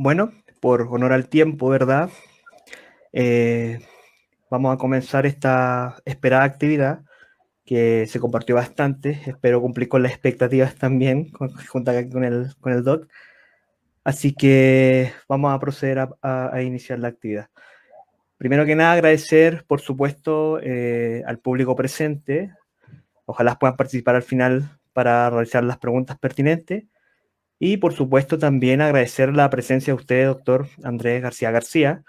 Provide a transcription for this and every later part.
Bueno, por honor al tiempo, ¿verdad? Eh, Vamos a comenzar esta esperada actividad que se compartió bastante. Espero cumplir con las expectativas también, junto acá con el doc. Así que vamos a proceder a iniciar la actividad. Primero que nada, agradecer, por supuesto, al público presente. Ojalá puedan participar al final para realizar las preguntas pertinentes. Y, por supuesto, también agradecer la presencia de usted, doctor Andrés García García.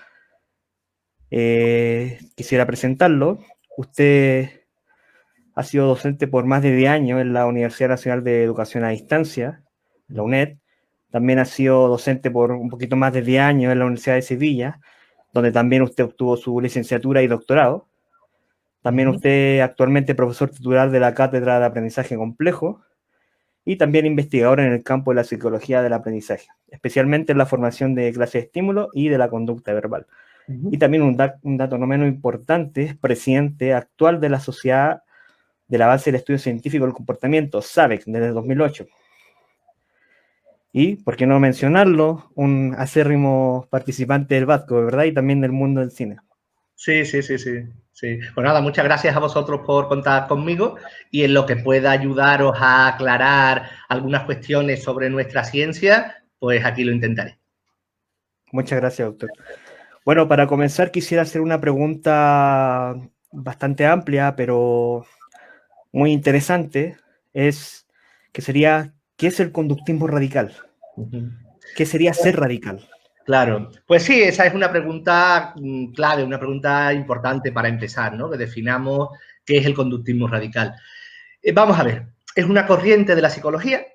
Quisiera presentarlo. Usted ha sido docente por más de 10 años en la Universidad Nacional de Educación a Distancia, la UNED. También ha sido docente por un poquito más de 10 años en la Universidad de Sevilla, donde también usted obtuvo su licenciatura y doctorado. También Ujú. usted actualmente profesor titular de la Cátedra de Aprendizaje Complejo y también investigador en el campo de la psicología del aprendizaje, especialmente en la formación de clases de estímulo y de la conducta verbal. Y Ujú. también un dato no menos importante, es presidente actual de la Sociedad del Avance del Estudio Científico del Comportamiento, SABEC, desde 2008. Y, por qué no mencionarlo, un acérrimo participante del VATCO, ¿verdad? Y también del mundo del cine. Sí, sí, sí, sí, sí. Pues nada, muchas gracias a vosotros por contar conmigo y en lo que pueda ayudaros a aclarar algunas cuestiones sobre nuestra ciencia, pues aquí lo intentaré. Muchas gracias, doctor. Bueno, para comenzar quisiera hacer una pregunta bastante amplia, pero muy interesante, es que sería, ¿qué es el conductismo radical? Ujú. ¿Qué sería ser radical? Claro, pues sí, esa es una pregunta clave, una pregunta importante para empezar, ¿no? Que definamos qué es el conductismo radical. Vamos a ver, es una corriente de la psicología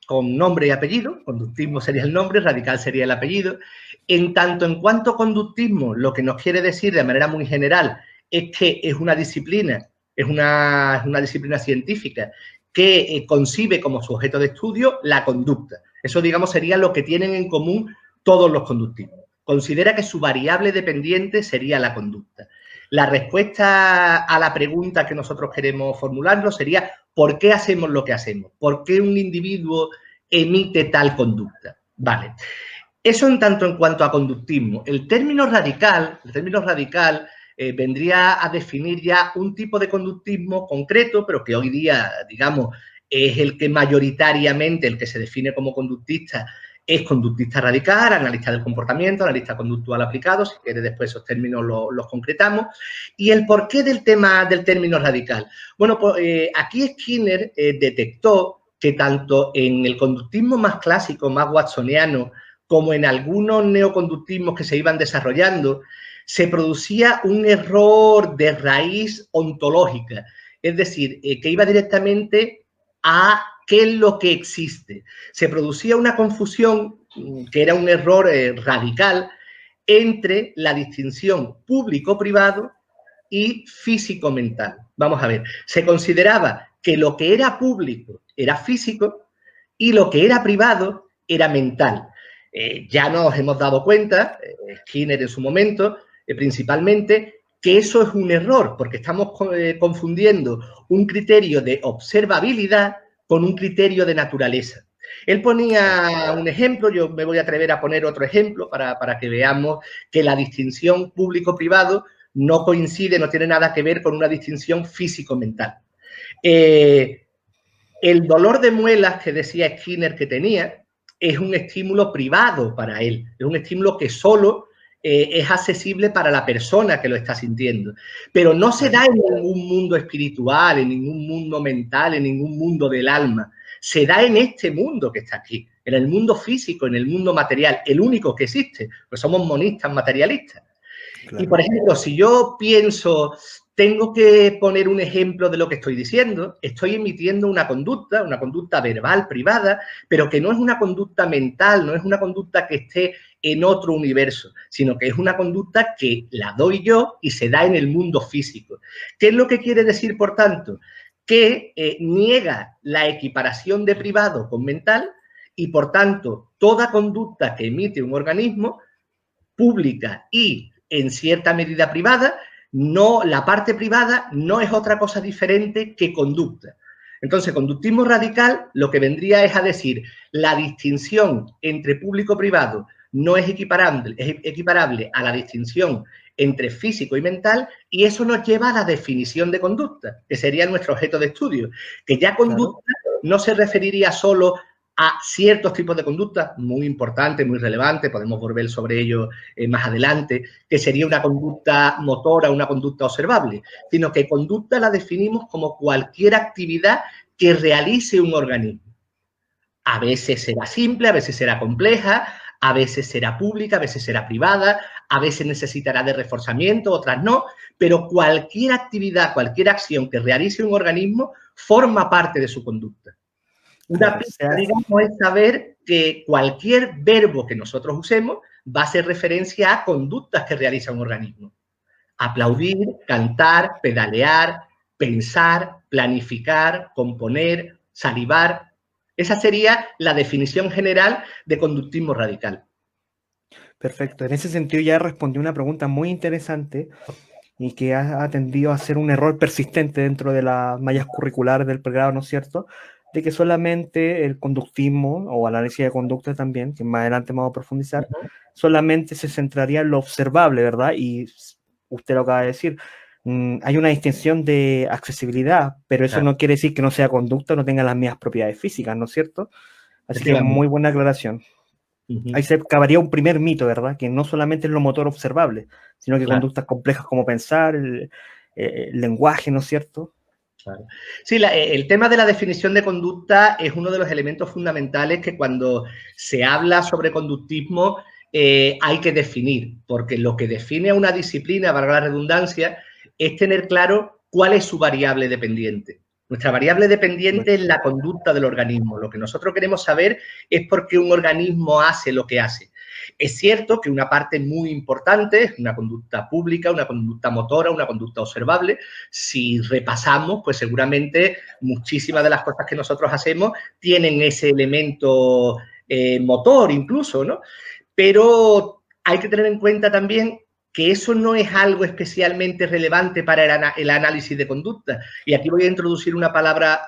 con nombre y apellido, conductismo sería el nombre, radical sería el apellido. En tanto en cuanto conductismo, lo que nos quiere decir de manera muy general es que es una disciplina, es una disciplina científica que concibe como su objeto de estudio la conducta. Eso, digamos, sería lo que tienen en común todos los conductismos. Considera que su variable dependiente sería la conducta. La respuesta a la pregunta que nosotros queremos formularnos sería ¿por qué hacemos lo que hacemos? ¿Por qué un individuo emite tal conducta? Vale. Eso en tanto en cuanto a conductismo. El término radical vendría a definir ya un tipo de conductismo concreto, pero que hoy día, digamos, es el que mayoritariamente, el que se define como conductista, es conductista radical, analista del comportamiento, analista conductual aplicado, si quieres después esos términos los concretamos. ¿Y el porqué del tema del término radical? Bueno, pues aquí Skinner detectó que tanto en el conductismo más clásico, más watsoniano, como en algunos neoconductismos que se iban desarrollando, se producía un error de raíz ontológica, es decir, que iba directamente a qué es lo que existe. Se producía una confusión, que era un error radical, entre la distinción público-privado y físico-mental. Vamos a ver, se consideraba que lo que era público era físico y lo que era privado era mental. Ya nos hemos dado cuenta, Skinner en su momento, principalmente, que eso es un error, porque estamos confundiendo un criterio de observabilidad con un criterio de naturaleza. Él ponía un ejemplo, yo me voy a atrever a poner otro ejemplo para que veamos que la distinción público-privado no coincide, no tiene nada que ver con una distinción físico-mental. El dolor de muelas que decía Skinner que tenía es un estímulo privado para él, es un estímulo que solo es accesible para la persona que lo está sintiendo, pero no se da en ningún mundo espiritual, en ningún mundo mental, en ningún mundo del alma, se da en este mundo que está aquí, en el mundo físico, en el mundo material, el único que existe, pues somos monistas materialistas. Y, Claro. por ejemplo, si yo pienso, tengo que poner un ejemplo de lo que estoy diciendo, estoy emitiendo una conducta verbal, privada, pero que no es una conducta mental, no es una conducta que esté en otro universo, sino que es una conducta que la doy yo y se da en el mundo físico. ¿Qué es lo que quiere decir, por tanto? Que niega la equiparación de privado con mental y, por tanto, toda conducta que emite un organismo pública y en cierta medida privada, no, la parte privada no es otra cosa diferente que conducta. Entonces, conductismo radical lo que vendría es a decir la distinción entre público-privado no es equiparable a la distinción entre físico y mental, y eso nos lleva a la definición de conducta, que sería nuestro objeto de estudio, que ya conducta no se referiría solo a ciertos tipos de conducta, muy importante, muy relevante, podemos volver sobre ello más adelante, que sería una conducta motora, una conducta observable, sino que conducta la definimos como cualquier actividad que realice un organismo. A veces será simple, a veces será compleja, a veces será pública, a veces será privada, a veces necesitará de reforzamiento, otras no, pero cualquier actividad, cualquier acción que realice un organismo forma parte de su conducta. Una pista, digamos, es saber que cualquier verbo que nosotros usemos va a hacer referencia a conductas que realiza un organismo. Aplaudir, cantar, pedalear, pensar, planificar, componer, salivar. Esa sería la definición general de conductismo radical. Perfecto. En ese sentido ya respondí una pregunta muy interesante y que ha tendido a ser un error persistente dentro de las mallas curriculares del pregrado, ¿no es cierto? De que solamente el conductismo o análisis de conducta también, que más adelante vamos a profundizar, solamente se centraría en lo observable, ¿verdad? Y usted lo acaba de decir, hay una distinción de accesibilidad, pero eso no quiere decir que no sea conducta, no tenga las mismas propiedades físicas, ¿no es cierto? Así que muy buena aclaración. Ahí se acabaría un primer mito, ¿verdad? Que no solamente es lo motor observable, sino que conductas complejas como pensar, el lenguaje, ¿no es cierto? Claro. Sí, el tema de la definición de conducta es uno de los elementos fundamentales que cuando se habla sobre conductismo hay que definir, porque lo que define a una disciplina, valga la redundancia, es tener claro cuál es su variable dependiente. Nuestra variable dependiente es la conducta del organismo. Lo que nosotros queremos saber es por qué un organismo hace lo que hace. Es cierto que una parte muy importante es una conducta pública, una conducta motora, una conducta observable. Si repasamos, pues seguramente muchísimas de las cosas que nosotros hacemos tienen ese elemento motor incluso, ¿no? Pero hay que tener en cuenta también que eso no es algo especialmente relevante para el análisis de conducta. Y aquí voy a introducir una palabra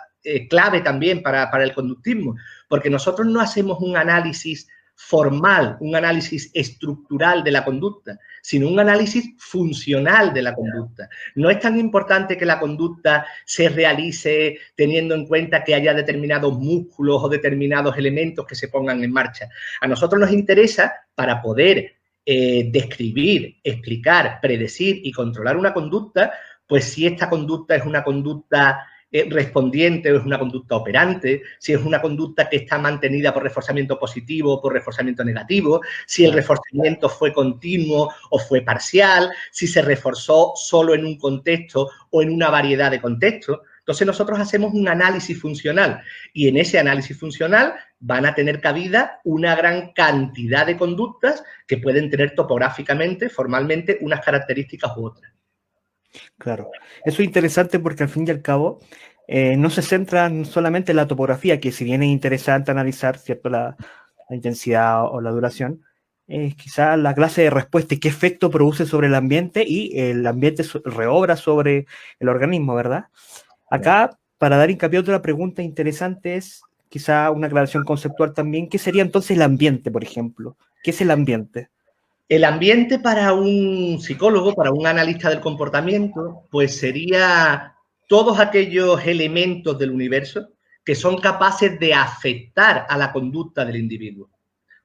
clave también para el conductismo, porque nosotros no hacemos un análisis formal, un análisis estructural de la conducta, sino un análisis funcional de la conducta. No es tan importante que la conducta se realice teniendo en cuenta que haya determinados músculos o determinados elementos que se pongan en marcha. A nosotros nos interesa, para poder describir, explicar, predecir y controlar una conducta, pues si esta conducta es una conducta respondiente o es una conducta operante, si es una conducta que está mantenida por reforzamiento positivo o por reforzamiento negativo, si el reforzamiento fue continuo o fue parcial, si se reforzó solo en un contexto o en una variedad de contextos. Entonces nosotros hacemos un análisis funcional y en ese análisis funcional van a tener cabida una gran cantidad de conductas que pueden tener topográficamente, formalmente, unas características u otras. Claro, eso es interesante porque al fin y al cabo no se centran solamente en la topografía, que si bien es interesante analizar, ¿cierto?, la intensidad o la duración, es quizá la clase de respuesta y qué efecto produce sobre el ambiente y el ambiente reobra sobre el organismo, ¿verdad? Acá, para dar hincapié a otra pregunta interesante es quizá una aclaración conceptual también, ¿qué sería entonces el ambiente, por ejemplo? ¿Qué es el ambiente? El ambiente para un psicólogo, para un analista del comportamiento, pues sería todos aquellos elementos del universo que son capaces de afectar a la conducta del individuo.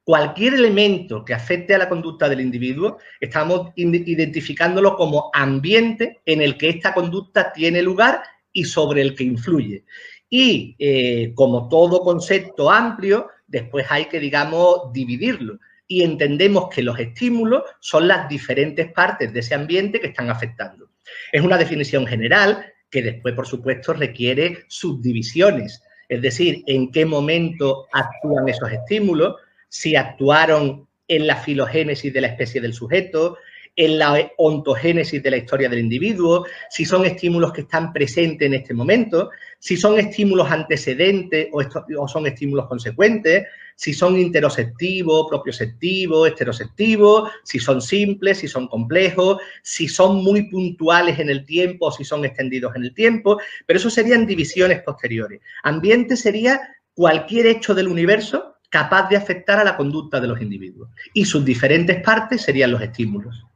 Cualquier elemento que afecte a la conducta del individuo, estamos identificándolo como ambiente en el que esta conducta tiene lugar y sobre el que influye. Y como todo concepto amplio, después hay que, digamos, dividirlo. Y entendemos que los estímulos son las diferentes partes de ese ambiente que están afectando. Es una definición general que después, por supuesto, requiere subdivisiones. Es decir, en qué momento actúan esos estímulos, si actuaron en la filogénesis de la especie del sujeto, en la ontogénesis de la historia del individuo, si son estímulos que están presentes en este momento, si son estímulos antecedentes o son estímulos consecuentes, si son interoceptivos, propioceptivos, esteroceptivos, si son simples, si son complejos, si son muy puntuales en el tiempo o si son extendidos en el tiempo, pero eso serían divisiones posteriores. Ambiente sería cualquier hecho del universo capaz de afectar a la conducta de los individuos. Y sus diferentes partes serían los estímulos.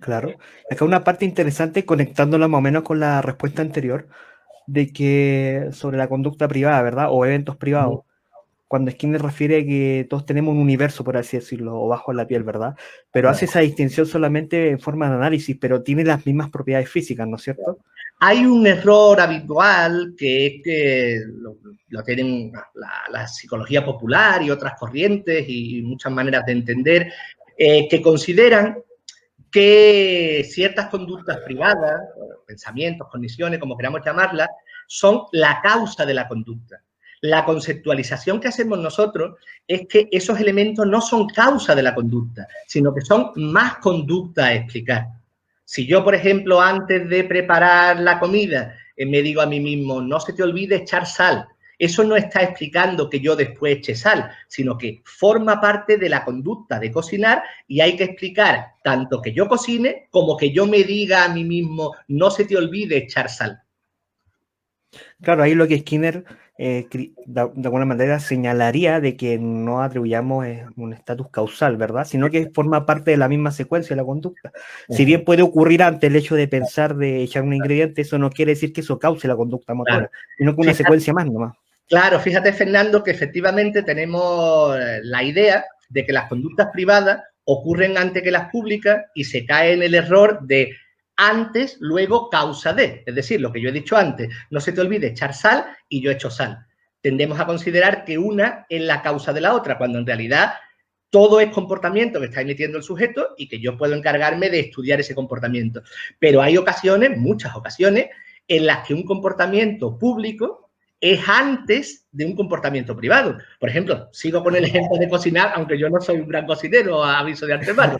Claro. Acá una parte interesante, conectándola más o menos con la respuesta anterior, de que sobre la conducta privada, ¿verdad? O eventos privados. Cuando Skinner refiere que todos tenemos un universo, por así decirlo, o bajo la piel, ¿verdad? Pero hace esa distinción solamente en forma de análisis, pero tiene las mismas propiedades físicas, ¿no es cierto? Hay un error habitual que es que lo tienen la psicología popular y otras corrientes y muchas maneras de entender, que consideran que ciertas conductas privadas, pensamientos, cogniciones, como queramos llamarlas, son la causa de la conducta. La conceptualización que hacemos nosotros es que esos elementos no son causa de la conducta, sino que son más conducta a explicar. Si yo, por ejemplo, antes de preparar la comida, me digo a mí mismo, no se te olvide echar sal, eso no está explicando que yo después eche sal, sino que forma parte de la conducta de cocinar y hay que explicar tanto que yo cocine como que yo me diga a mí mismo, no se te olvide echar sal. Claro, ahí lo que Skinner de alguna manera señalaría de que no atribuyamos un estatus causal, ¿verdad? Sino que forma parte de la misma secuencia de la conducta. Si bien puede ocurrir antes el hecho de pensar de echar un ingrediente, eso no quiere decir que eso cause la conducta motora, Claro. sino que una secuencia más nomás. Claro, fíjate, Fernando, que efectivamente tenemos la idea de que las conductas privadas ocurren antes que las públicas y se cae en el error de antes, luego, causa de. Es decir, lo que yo he dicho antes, no se te olvide echar sal y yo echo sal. Tendemos a considerar que una es la causa de la otra, cuando en realidad todo es comportamiento que está emitiendo el sujeto y que yo puedo encargarme de estudiar ese comportamiento. Pero hay ocasiones, muchas ocasiones, en las que un comportamiento público es antes de un comportamiento privado. Por ejemplo, sigo con el ejemplo de cocinar, aunque yo no soy un gran cocinero, aviso de antemano.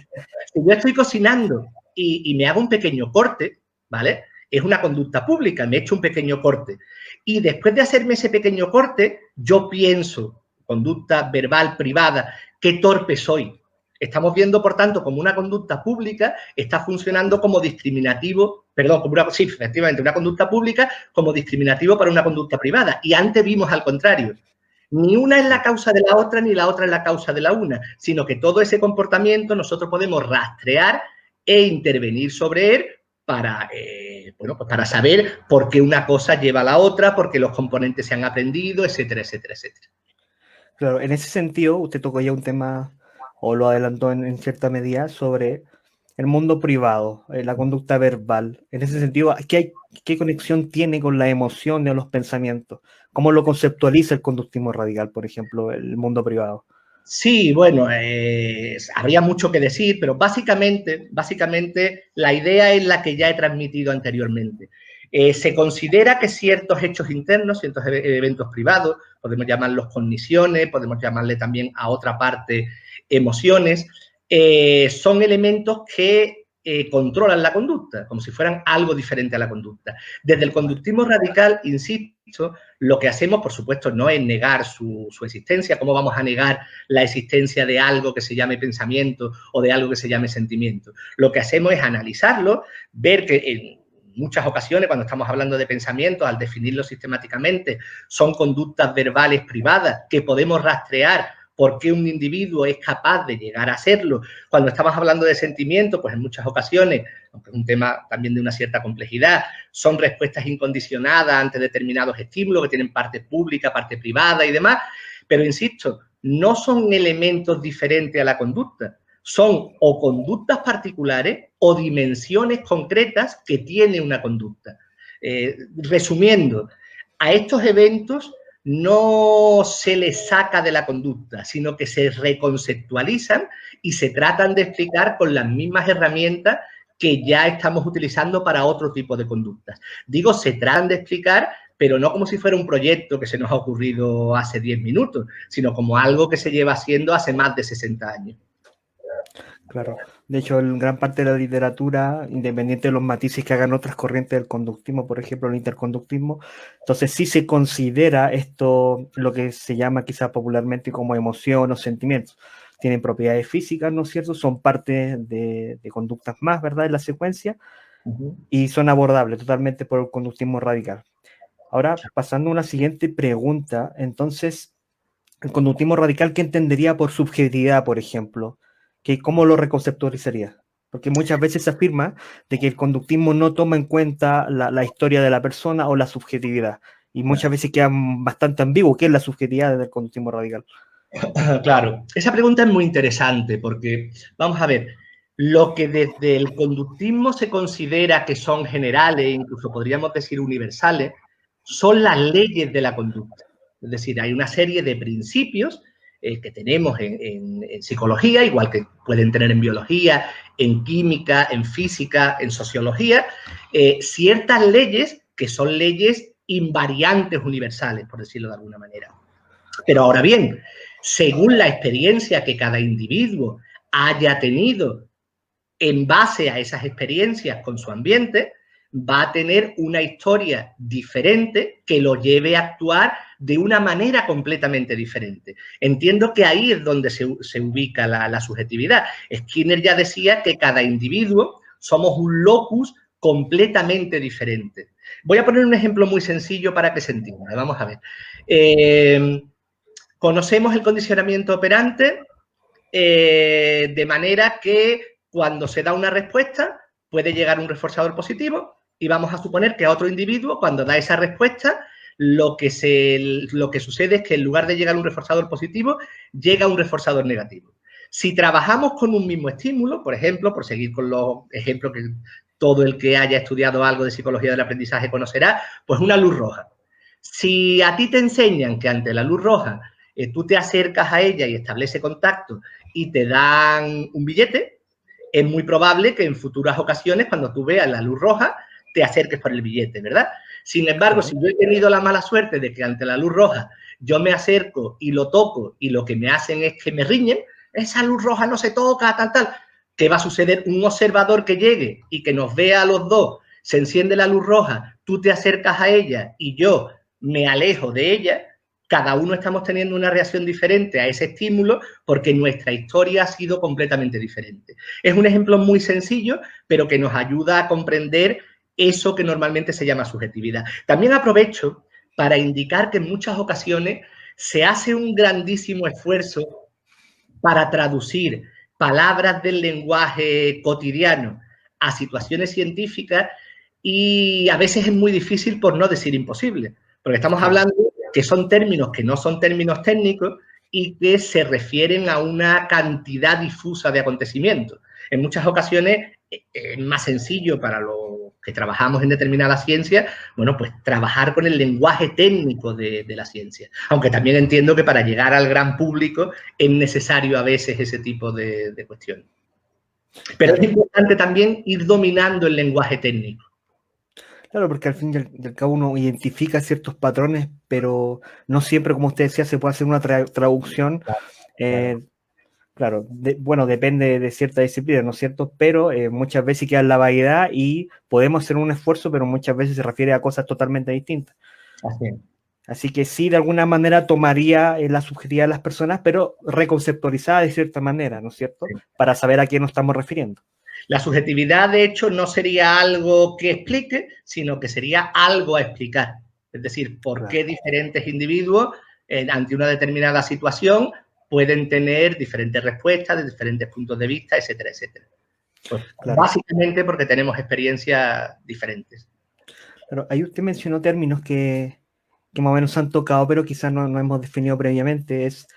Si yo estoy cocinando y me hago un pequeño corte, ¿vale? Es una conducta pública, me he hecho un pequeño corte. Y después de hacerme ese pequeño corte, yo pienso, conducta verbal privada, qué torpe soy. Estamos viendo, por tanto, como una conducta pública está funcionando como discriminativo, perdón, como una, sí, efectivamente, una conducta pública como discriminativo para una conducta privada. Y antes vimos al contrario. Ni una es la causa de la otra, ni la otra es la causa de la una, sino que todo ese comportamiento nosotros podemos rastrear e intervenir sobre él para, bueno, pues para saber por qué una cosa lleva a la otra, por qué los componentes se han aprendido, etcétera, etcétera, etcétera. Claro, en ese sentido, usted tocó ya un tema, o lo adelantó en cierta medida, sobre el mundo privado, la conducta verbal. En ese sentido, ¿qué conexión tiene con la emoción o los pensamientos? ¿Cómo lo conceptualiza el conductismo radical, por ejemplo, el mundo privado? Sí, bueno, habría mucho que decir, pero básicamente la idea es la que ya he transmitido anteriormente. Se considera que ciertos hechos internos, ciertos eventos privados, podemos llamarlos cogniciones, podemos llamarle también a otra parte emociones, son elementos que controlan la conducta, como si fueran algo diferente a la conducta. Desde el conductismo radical, insisto, lo que hacemos, por supuesto, no es negar su existencia. ¿Cómo vamos a negar la existencia de algo que se llame pensamiento o de algo que se llame sentimiento? Lo que hacemos es analizarlo, ver que en muchas ocasiones, cuando estamos hablando de pensamientos, al definirlo sistemáticamente, son conductas verbales privadas que podemos rastrear por qué un individuo es capaz de llegar a hacerlo. Cuando estamos hablando de sentimientos, pues en muchas ocasiones, aunque es un tema también de una cierta complejidad, son respuestas incondicionadas ante determinados estímulos que tienen parte pública, parte privada y demás. Pero insisto, no son elementos diferentes a la conducta. Son o conductas particulares o dimensiones concretas que tiene una conducta. Resumiendo, a estos eventos no se les saca de la conducta, sino que se reconceptualizan y se tratan de explicar con las mismas herramientas que ya estamos utilizando para otro tipo de conductas. Digo, se tratan de explicar, pero no como si fuera un proyecto que se nos ha ocurrido hace 10 minutos, sino como algo que se lleva haciendo hace más de 60 años. Claro. De hecho, en gran parte de la literatura, independiente de los matices que hagan otras corrientes del conductismo, por ejemplo, el interconductismo, entonces sí se considera esto lo que se llama quizás popularmente como emoción o sentimientos. Tienen propiedades físicas, ¿no es cierto? Son parte de conductas más, ¿verdad? En la secuencia y son abordables totalmente por el conductismo radical. Ahora, pasando a una siguiente pregunta, entonces, el conductismo radical, ¿qué entendería por subjetividad, por ejemplo? ¿Cómo lo reconceptualizaría? Porque muchas veces se afirma de que el conductismo no toma en cuenta la historia de la persona o la subjetividad. Y muchas veces queda bastante ambiguo qué es la subjetividad del conductismo radical. Claro, esa pregunta es muy interesante porque, vamos a ver, lo que desde el conductismo se considera que son generales, incluso podríamos decir universales, son las leyes de la conducta. Es decir, hay una serie de principios que tenemos en psicología, igual que pueden tener en biología, en química, en física, en sociología, ciertas leyes que son leyes invariantes universales, por decirlo de alguna manera. Pero ahora bien, según la experiencia que cada individuo haya tenido en base a esas experiencias con su ambiente, va a tener una historia diferente que lo lleve a actuar de una manera completamente diferente. Entiendo que ahí es donde se ubica la subjetividad. Skinner ya decía que cada individuo somos un locus completamente diferente. Voy a poner un ejemplo muy sencillo para que se entienda. Vamos a ver. Conocemos el condicionamiento operante de manera que cuando se da una respuesta puede llegar un reforzador positivo y vamos a suponer que a otro individuo cuando da esa respuesta lo que sucede es que en lugar de llegar un reforzador positivo llega un reforzador negativo. Si trabajamos con un mismo estímulo, por ejemplo, por seguir con los ejemplos que todo el que haya estudiado algo de psicología del aprendizaje conocerá, pues una luz roja. Si a ti te enseñan que ante la luz roja tú te acercas a ella y establece contacto y te dan un billete, es muy probable que en futuras ocasiones, cuando tú veas la luz roja, te acerques por el billete, ¿verdad? Sin embargo, si yo he tenido la mala suerte de que ante la luz roja yo me acerco y lo toco y lo que me hacen es que me riñen, esa luz roja no se toca, tal, ¿qué va a suceder? Un observador que llegue y que nos vea a los dos, se enciende la luz roja, tú te acercas a ella y yo me alejo de ella, cada uno estamos teniendo una reacción diferente a ese estímulo porque nuestra historia ha sido completamente diferente. Es un ejemplo muy sencillo, pero que nos ayuda a comprender eso que normalmente se llama subjetividad. También aprovecho para indicar que en muchas ocasiones se hace un grandísimo esfuerzo para traducir palabras del lenguaje cotidiano a situaciones científicas y a veces es muy difícil, por no decir imposible, porque estamos hablando que son términos que no son términos técnicos y que se refieren a una cantidad difusa de acontecimientos. En muchas ocasiones es más sencillo para los que trabajamos en determinada ciencia, bueno, pues trabajar con el lenguaje técnico de la ciencia. Aunque también entiendo que para llegar al gran público es necesario a veces ese tipo de cuestiones. Pero es importante también ir dominando el lenguaje técnico. Claro, porque al fin y al cabo uno identifica ciertos patrones, pero no siempre, como usted decía, se puede hacer una traducción. Claro, bueno, depende de cierta disciplina, ¿no es cierto? Pero muchas veces queda en la vaguedad y podemos hacer un esfuerzo, pero muchas veces se refiere a cosas totalmente distintas. Así que sí, de alguna manera tomaría la subjetividad de las personas, pero reconceptualizada de cierta manera, ¿no es cierto? Sí. Para saber a qué nos estamos refiriendo. La subjetividad, de hecho, no sería algo que explique, sino que sería algo a explicar. Es decir, por qué diferentes individuos ante una determinada situación pueden tener diferentes respuestas de diferentes puntos de vista, etcétera, etcétera. Pues, básicamente porque tenemos experiencias diferentes. Pero ahí usted mencionó términos que más o menos han tocado, pero quizás no hemos definido previamente. Es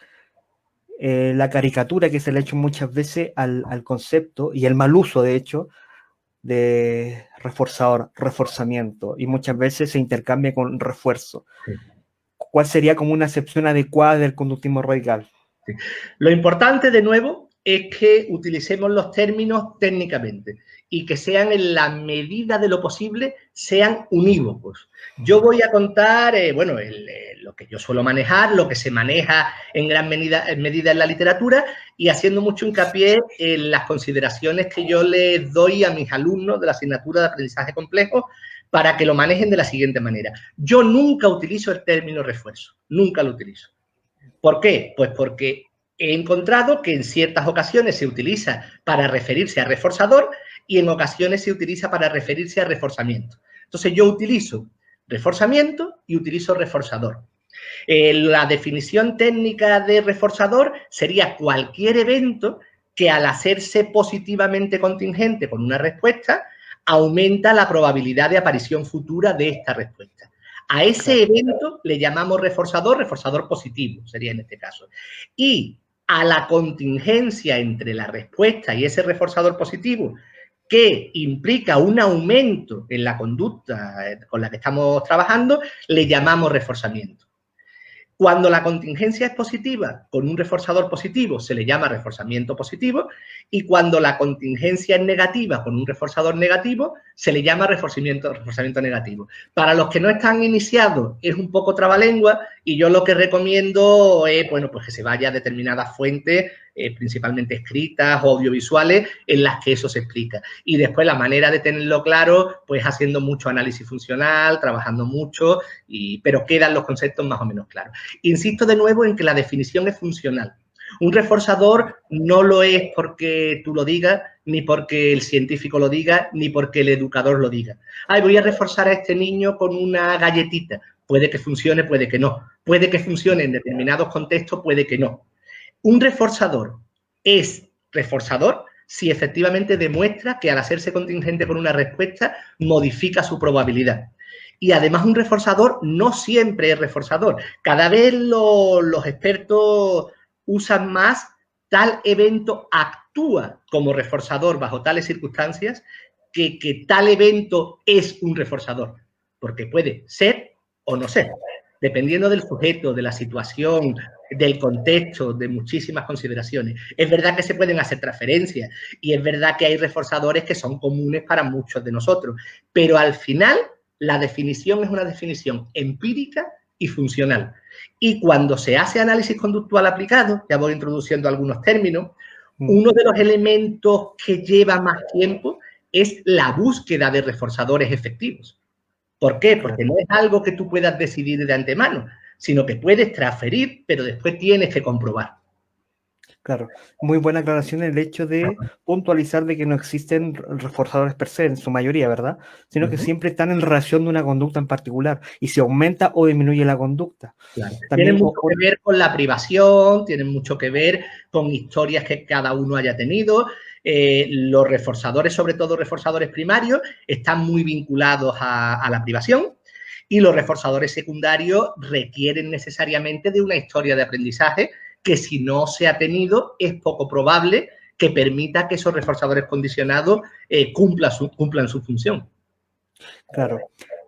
la caricatura que se le ha hecho muchas veces al concepto y el mal uso, de hecho, de reforzamiento, y muchas veces se intercambia con refuerzo. Sí. ¿Cuál sería como una acepción adecuada del conductismo radical? Sí. Lo importante, de nuevo, es que utilicemos los términos técnicamente y que sean, en la medida de lo posible, sean unívocos. Yo voy a contar, bueno, lo que yo suelo manejar, lo que se maneja en gran medida en la literatura, y haciendo mucho hincapié en las consideraciones que yo les doy a mis alumnos de la asignatura de aprendizaje complejo para que lo manejen de la siguiente manera. Yo nunca utilizo el término refuerzo, nunca lo utilizo. ¿Por qué? Pues porque he encontrado que en ciertas ocasiones se utiliza para referirse a reforzador y en ocasiones se utiliza para referirse a reforzamiento. Entonces yo utilizo reforzamiento y utilizo reforzador. La definición técnica de reforzador sería cualquier evento que al hacerse positivamente contingente con una respuesta aumenta la probabilidad de aparición futura de esta respuesta. A ese evento le llamamos reforzador positivo, sería en este caso. Y a la contingencia entre la respuesta y ese reforzador positivo, que implica un aumento en la conducta con la que estamos trabajando, le llamamos reforzamiento. Cuando la contingencia es positiva con un reforzador positivo se le llama reforzamiento positivo y cuando la contingencia es negativa con un reforzador negativo se le llama reforzamiento negativo. Para los que no están iniciados es un poco trabalengua y yo lo que recomiendo es, bueno, pues que se vaya a determinadas fuentes, principalmente escritas o audiovisuales, en las que eso se explica. Y después la manera de tenerlo claro, pues haciendo mucho análisis funcional, trabajando mucho, pero quedan los conceptos más o menos claros. Insisto de nuevo en que la definición es funcional. Un reforzador no lo es porque tú lo digas, ni porque el científico lo diga, ni porque el educador lo diga. Ay, voy a reforzar a este niño con una galletita. Puede que funcione, puede que no. Puede que funcione en determinados contextos, puede que no. Un reforzador es reforzador si efectivamente demuestra que al hacerse contingente con una respuesta modifica su probabilidad. Y además un reforzador no siempre es reforzador. Cada vez los expertos usan más tal evento actúa como reforzador bajo tales circunstancias que tal evento es un reforzador. Porque puede ser o no ser, dependiendo del sujeto, de la situación, del contexto, de muchísimas consideraciones. Es verdad que se pueden hacer transferencias y es verdad que hay reforzadores que son comunes para muchos de nosotros, pero al final la definición es una definición empírica y funcional. Y cuando se hace análisis conductual aplicado, ya voy introduciendo algunos términos, uno de los elementos que lleva más tiempo es la búsqueda de reforzadores efectivos. ¿Por qué? Porque no es algo que tú puedas decidir de antemano, sino que puedes transferir, pero después tienes que comprobar. Claro, muy buena aclaración el hecho de puntualizar de que no existen reforzadores per se en su mayoría, ¿verdad? Sino que siempre están en relación de una conducta en particular y se aumenta o disminuye la conducta. Claro. Tienen mucho que ver con la privación, tienen mucho que ver con historias que cada uno haya tenido. Los reforzadores, sobre todo reforzadores primarios, están muy vinculados a la privación y los reforzadores secundarios requieren necesariamente de una historia de aprendizaje que si no se ha tenido es poco probable que permita que esos reforzadores condicionados cumplan su función. Claro.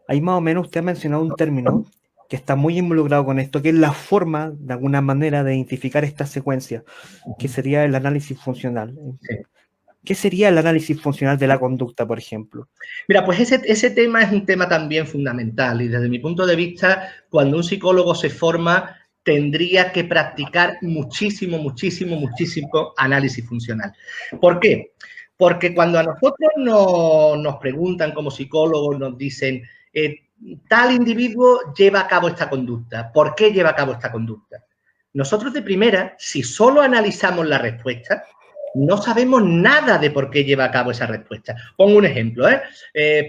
Ahí más o menos usted ha mencionado un término que está muy involucrado con esto, que es la forma, de alguna manera, de identificar esta secuencia, que sería el análisis funcional. Sí. ¿Qué sería el análisis funcional de la conducta, por ejemplo? Mira, pues ese tema es un tema también fundamental y desde mi punto de vista, cuando un psicólogo se forma, tendría que practicar muchísimo análisis funcional. ¿Por qué? Porque cuando a nosotros nos preguntan como psicólogos, nos dicen, tal individuo lleva a cabo esta conducta. ¿Por qué lleva a cabo esta conducta? Nosotros de primera, si solo analizamos la respuesta, no sabemos nada de por qué lleva a cabo esa respuesta. Pongo un ejemplo,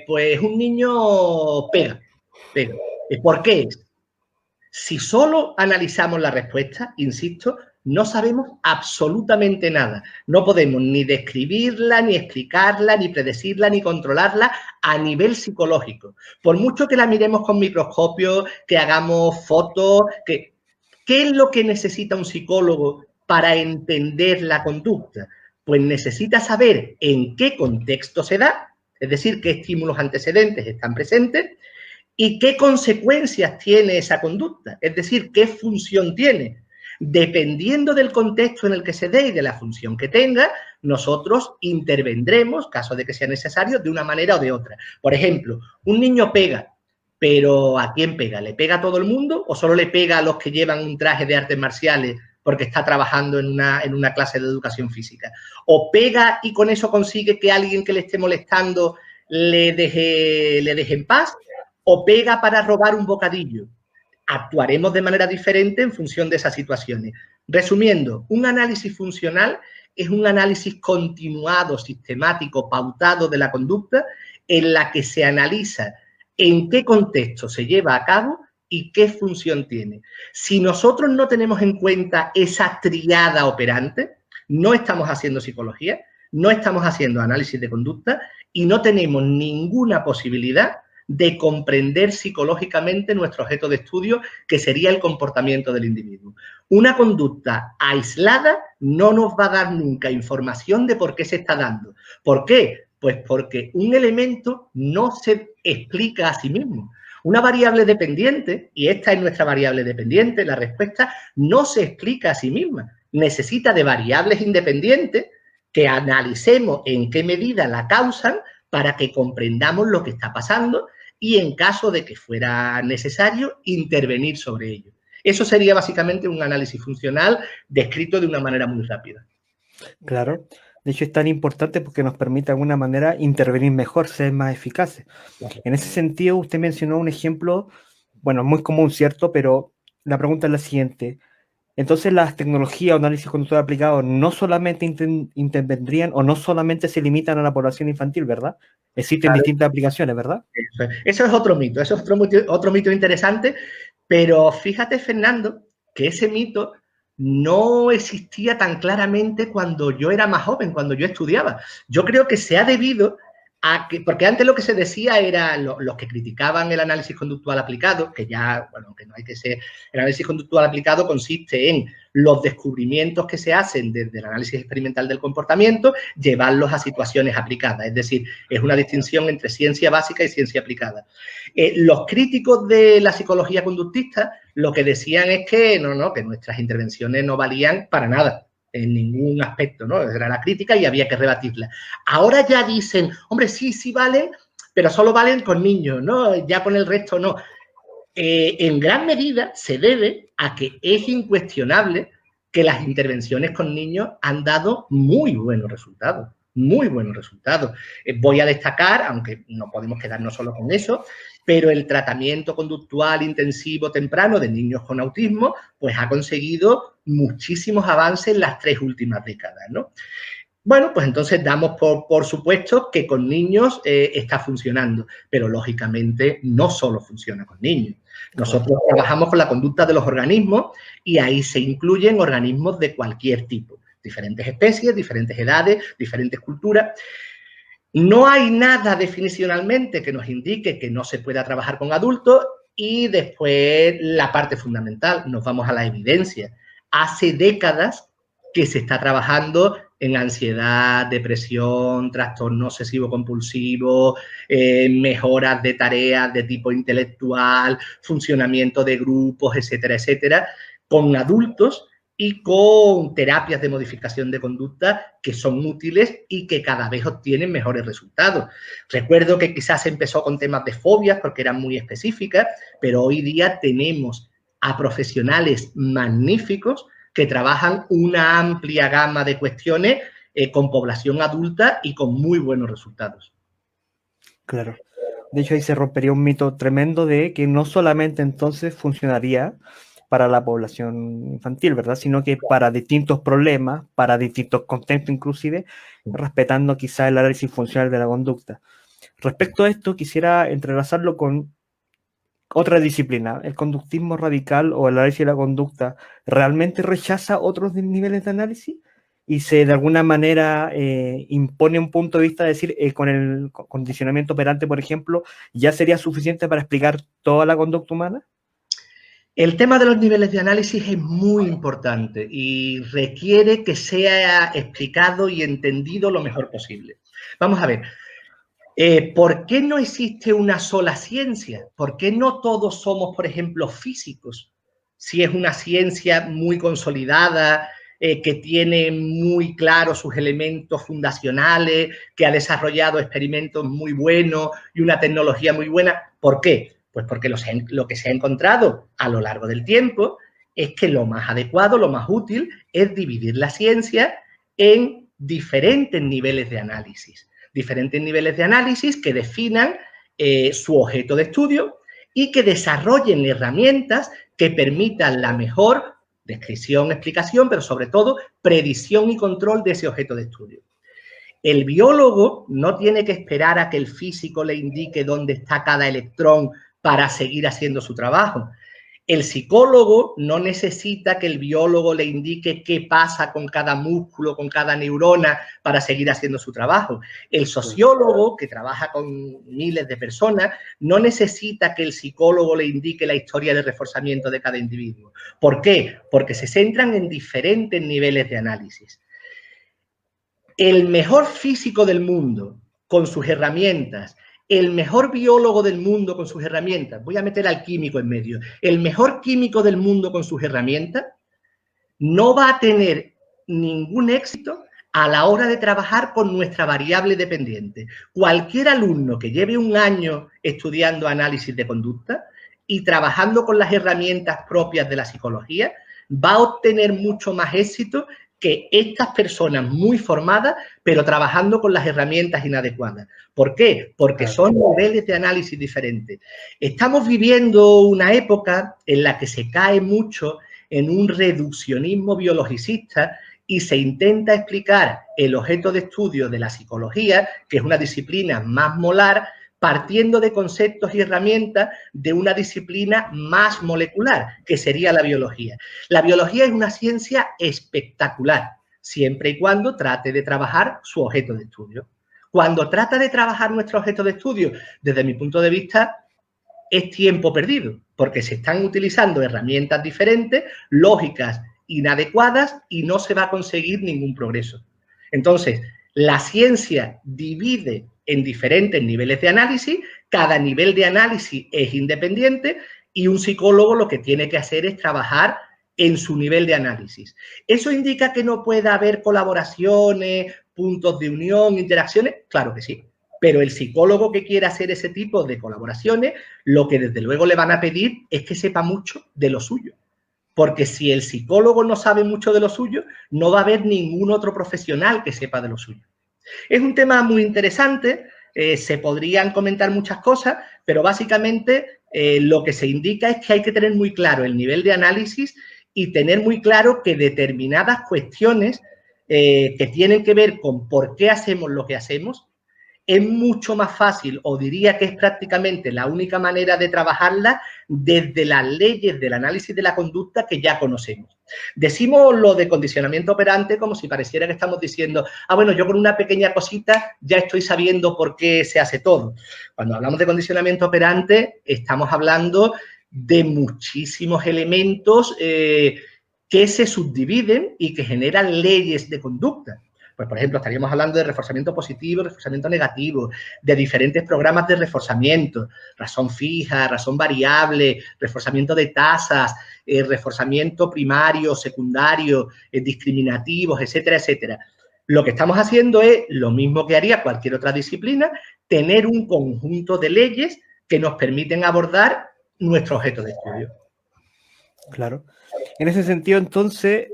pues un niño pega. ¿Por qué es? Si solo analizamos la respuesta, insisto, no sabemos absolutamente nada. No podemos ni describirla, ni explicarla, ni predecirla, ni controlarla a nivel psicológico. Por mucho que la miremos con microscopio, que hagamos fotos, ¿qué es lo que necesita un psicólogo para entender la conducta? Pues necesita saber en qué contexto se da, es decir, qué estímulos antecedentes están presentes, ¿y qué consecuencias tiene esa conducta? Es decir, ¿qué función tiene? Dependiendo del contexto en el que se dé y de la función que tenga, nosotros intervendremos, caso de que sea necesario, de una manera o de otra. Por ejemplo, un niño pega, pero ¿a quién pega? ¿Le pega a todo el mundo o solo le pega a los que llevan un traje de artes marciales porque está trabajando en una clase de educación física? ¿O pega y con eso consigue que alguien que le esté molestando le deje en paz? ¿O pega para robar un bocadillo? Actuaremos de manera diferente en función de esas situaciones. Resumiendo, un análisis funcional es un análisis continuado, sistemático, pautado de la conducta en la que se analiza en qué contexto se lleva a cabo y qué función tiene. Si nosotros no tenemos en cuenta esa triada operante, no estamos haciendo psicología, no estamos haciendo análisis de conducta y no tenemos ninguna posibilidad de comprender psicológicamente nuestro objeto de estudio, que sería el comportamiento del individuo. Una conducta aislada no nos va a dar nunca información de por qué se está dando. ¿Por qué? Pues porque un elemento no se explica a sí mismo. Una variable dependiente, y esta es nuestra variable dependiente, la respuesta no se explica a sí misma. Necesita de variables independientes que analicemos en qué medida la causan para que comprendamos lo que está pasando y, en caso de que fuera necesario, intervenir sobre ello. Eso sería básicamente un análisis funcional descrito de una manera muy rápida. Claro. De hecho, es tan importante porque nos permite de alguna manera intervenir mejor, ser más eficaces. En ese sentido, usted mencionó un ejemplo, bueno, muy común, ¿cierto? Pero la pregunta es la siguiente. Entonces, las tecnologías o análisis conductual aplicado no solamente intervendrían o no solamente se limitan a la población infantil, ¿verdad? Existen Claro, distintas aplicaciones, ¿verdad? eso es otro mito, eso es otro mito interesante, pero fíjate, Fernando, que ese mito no existía tan claramente cuando yo era más joven, cuando yo estudiaba. Yo creo que se ha debido a que, porque antes lo que se decía era los que criticaban el análisis conductual aplicado, que ya, bueno, que no hay que ser, el análisis conductual aplicado consiste en los descubrimientos que se hacen desde el análisis experimental del comportamiento, llevarlos a situaciones aplicadas, es decir, es una distinción entre ciencia básica y ciencia aplicada. Los críticos de la psicología conductista lo que decían es que que nuestras intervenciones no valían para nada, en ningún aspecto, ¿no? Era la crítica y había que rebatirla. Ahora ya dicen, hombre, sí valen, pero solo valen con niños, ¿no? Ya con el resto no. En gran medida se debe a que es incuestionable que las intervenciones con niños han dado muy buenos resultados. Muy buenos resultados. Voy a destacar, aunque no podemos quedarnos solo con eso, pero el tratamiento conductual intensivo temprano de niños con autismo, pues ha conseguido muchísimos avances en las 3 últimas décadas, ¿no? Bueno, pues entonces damos por supuesto que con niños está funcionando, pero lógicamente no solo funciona con niños. Nosotros trabajamos con la conducta de los organismos y ahí se incluyen organismos de cualquier tipo, diferentes especies, diferentes edades, diferentes culturas. No hay nada definicionalmente que nos indique que no se pueda trabajar con adultos y después la parte fundamental, nos vamos a la evidencia. Hace décadas que se está trabajando en ansiedad, depresión, trastorno obsesivo-compulsivo, mejoras de tareas de tipo intelectual, funcionamiento de grupos, etcétera, etcétera, con adultos y con terapias de modificación de conducta que son útiles y que cada vez obtienen mejores resultados. Recuerdo que quizás empezó con temas de fobias porque eran muy específicas, pero hoy día tenemos a profesionales magníficos que trabajan una amplia gama de cuestiones con población adulta y con muy buenos resultados. Claro. De hecho, ahí se rompería un mito tremendo de que no solamente entonces funcionaría para la población infantil, ¿verdad? Sino que para distintos problemas, para distintos contextos inclusive, respetando quizá el análisis funcional de la conducta. Respecto a esto, quisiera entrelazarlo con otra disciplina. ¿El conductismo radical o el análisis de la conducta realmente rechaza otros niveles de análisis? Y se de alguna manera impone un punto de vista de decir, con el condicionamiento operante, por ejemplo, ¿ya sería suficiente para explicar toda la conducta humana? El tema de los niveles de análisis es muy importante y requiere que sea explicado y entendido lo mejor posible. Vamos a ver, ¿por qué no existe una sola ciencia? ¿Por qué no todos somos, por ejemplo, físicos? Si es una ciencia muy consolidada, que tiene muy claros sus elementos fundacionales, que ha desarrollado experimentos muy buenos y una tecnología muy buena. ¿Por qué? Pues porque lo que se ha encontrado a lo largo del tiempo es que lo más adecuado, lo más útil, es dividir la ciencia en diferentes niveles de análisis. Diferentes niveles de análisis que definan su objeto de estudio y que desarrollen herramientas que permitan la mejor descripción, explicación, pero sobre todo predicción y control de ese objeto de estudio. El biólogo no tiene que esperar a que el físico le indique dónde está cada electrón para seguir haciendo su trabajo. El psicólogo no necesita que el biólogo le indique qué pasa con cada músculo, con cada neurona para seguir haciendo su trabajo. El sociólogo, que trabaja con miles de personas, no necesita que el psicólogo le indique la historia de reforzamiento de cada individuo. ¿Por qué? Porque se centran en diferentes niveles de análisis. El mejor físico del mundo, con sus herramientas, el mejor biólogo del mundo con sus herramientas, voy a meter al químico en medio, el mejor químico del mundo con sus herramientas, no va a tener ningún éxito a la hora de trabajar con nuestra variable dependiente. Cualquier alumno que lleve un año estudiando análisis de conducta y trabajando con las herramientas propias de la psicología, va a obtener mucho más éxito que estas personas muy formadas, pero trabajando con las herramientas inadecuadas. ¿Por qué? Porque son niveles de análisis diferentes. Estamos viviendo una época en la que se cae mucho en un reduccionismo biologicista y se intenta explicar el objeto de estudio de la psicología, que es una disciplina más molar, partiendo de conceptos y herramientas de una disciplina más molecular, que sería la biología. La biología es una ciencia espectacular, siempre y cuando trate de trabajar su objeto de estudio. Cuando trata de trabajar nuestro objeto de estudio, desde mi punto de vista, es tiempo perdido, porque se están utilizando herramientas diferentes, lógicas inadecuadas, y no se va a conseguir ningún progreso. Entonces, la ciencia divide en diferentes niveles de análisis, cada nivel de análisis es independiente y un psicólogo lo que tiene que hacer es trabajar en su nivel de análisis. ¿Eso indica que no pueda haber colaboraciones, puntos de unión, interacciones? Claro que sí. Pero el psicólogo que quiera hacer ese tipo de colaboraciones, lo que desde luego le van a pedir es que sepa mucho de lo suyo. Porque si el psicólogo no sabe mucho de lo suyo, no va a haber ningún otro profesional que sepa de lo suyo. Es un tema muy interesante, se podrían comentar muchas cosas, pero básicamente lo que se indica es que hay que tener muy claro el nivel de análisis y tener muy claro que determinadas cuestiones que tienen que ver con por qué hacemos lo que hacemos, es mucho más fácil, o diría que es prácticamente la única manera de trabajarla desde las leyes del análisis de la conducta que ya conocemos. Decimos lo de condicionamiento operante como si pareciera que estamos diciendo, bueno, yo con una pequeña cosita ya estoy sabiendo por qué se hace todo. Cuando hablamos de condicionamiento operante, estamos hablando de muchísimos elementos que se subdividen y que generan leyes de conducta. Pues, por ejemplo, estaríamos hablando de reforzamiento positivo, reforzamiento negativo, de diferentes programas de reforzamiento, razón fija, razón variable, reforzamiento de tasas, reforzamiento primario, secundario, discriminativos, etcétera, etcétera. Lo que estamos haciendo es lo mismo que haría cualquier otra disciplina, tener un conjunto de leyes que nos permiten abordar nuestro objeto de estudio. Claro. En ese sentido, entonces,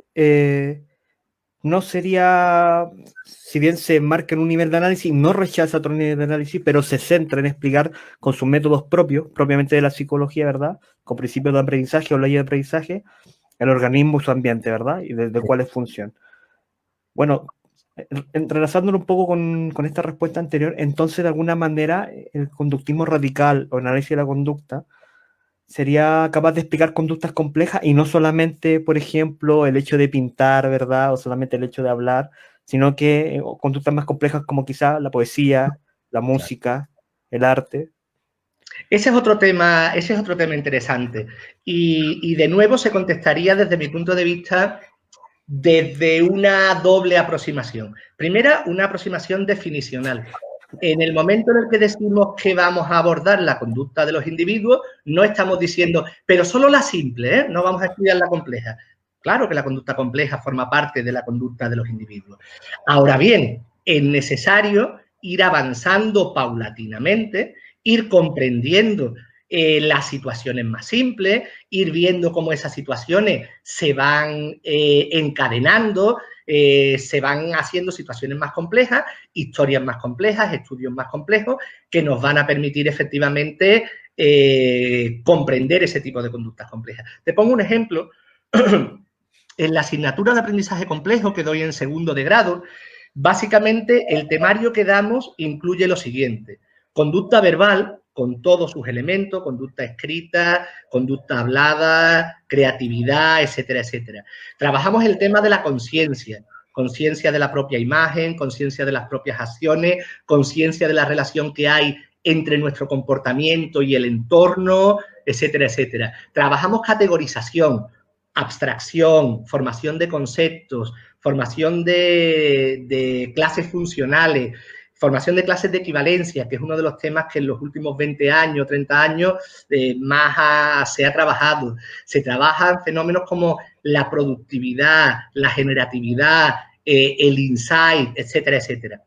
no sería, si bien se enmarca en un nivel de análisis, no rechaza otro nivel de análisis, pero se centra en explicar con sus métodos propios, propiamente de la psicología, ¿verdad? Con principios de aprendizaje o leyes de aprendizaje, el organismo y su ambiente, ¿verdad? Y de cuál es función. Bueno, entrelazándolo un poco con esta respuesta anterior, entonces, de alguna manera, el conductismo radical o análisis de la conducta sería capaz de explicar conductas complejas y no solamente, por ejemplo, el hecho de pintar, ¿verdad? O solamente el hecho de hablar, sino que conductas más complejas como quizá la poesía, la música, el arte. Ese es otro tema interesante. Y de nuevo se contestaría desde mi punto de vista desde una doble aproximación. Primera, una aproximación definicional. En el momento en el que decimos que vamos a abordar la conducta de los individuos, no estamos diciendo, pero solo la simple, no vamos a estudiar la compleja. Claro que la conducta compleja forma parte de la conducta de los individuos. Ahora bien, es necesario ir avanzando paulatinamente, ir comprendiendo las situaciones más simples, ir viendo cómo esas situaciones se van encadenando, se van haciendo situaciones más complejas, historias más complejas, estudios más complejos, que nos van a permitir efectivamente comprender ese tipo de conductas complejas. Te pongo un ejemplo. En la asignatura de aprendizaje complejo que doy en segundo de grado, básicamente el temario que damos incluye lo siguiente: conducta verbal, con todos sus elementos, conducta escrita, conducta hablada, creatividad, etcétera, etcétera. Trabajamos el tema de la conciencia, conciencia de la propia imagen, conciencia de las propias acciones, conciencia de la relación que hay entre nuestro comportamiento y el entorno, etcétera, etcétera. Trabajamos categorización, abstracción, formación de conceptos, formación de clases funcionales, formación de clases de equivalencia, que es uno de los temas que en los últimos 20 años, 30 años más se ha trabajado. Se trabajan fenómenos como la productividad, la generatividad, el insight, etcétera, etcétera.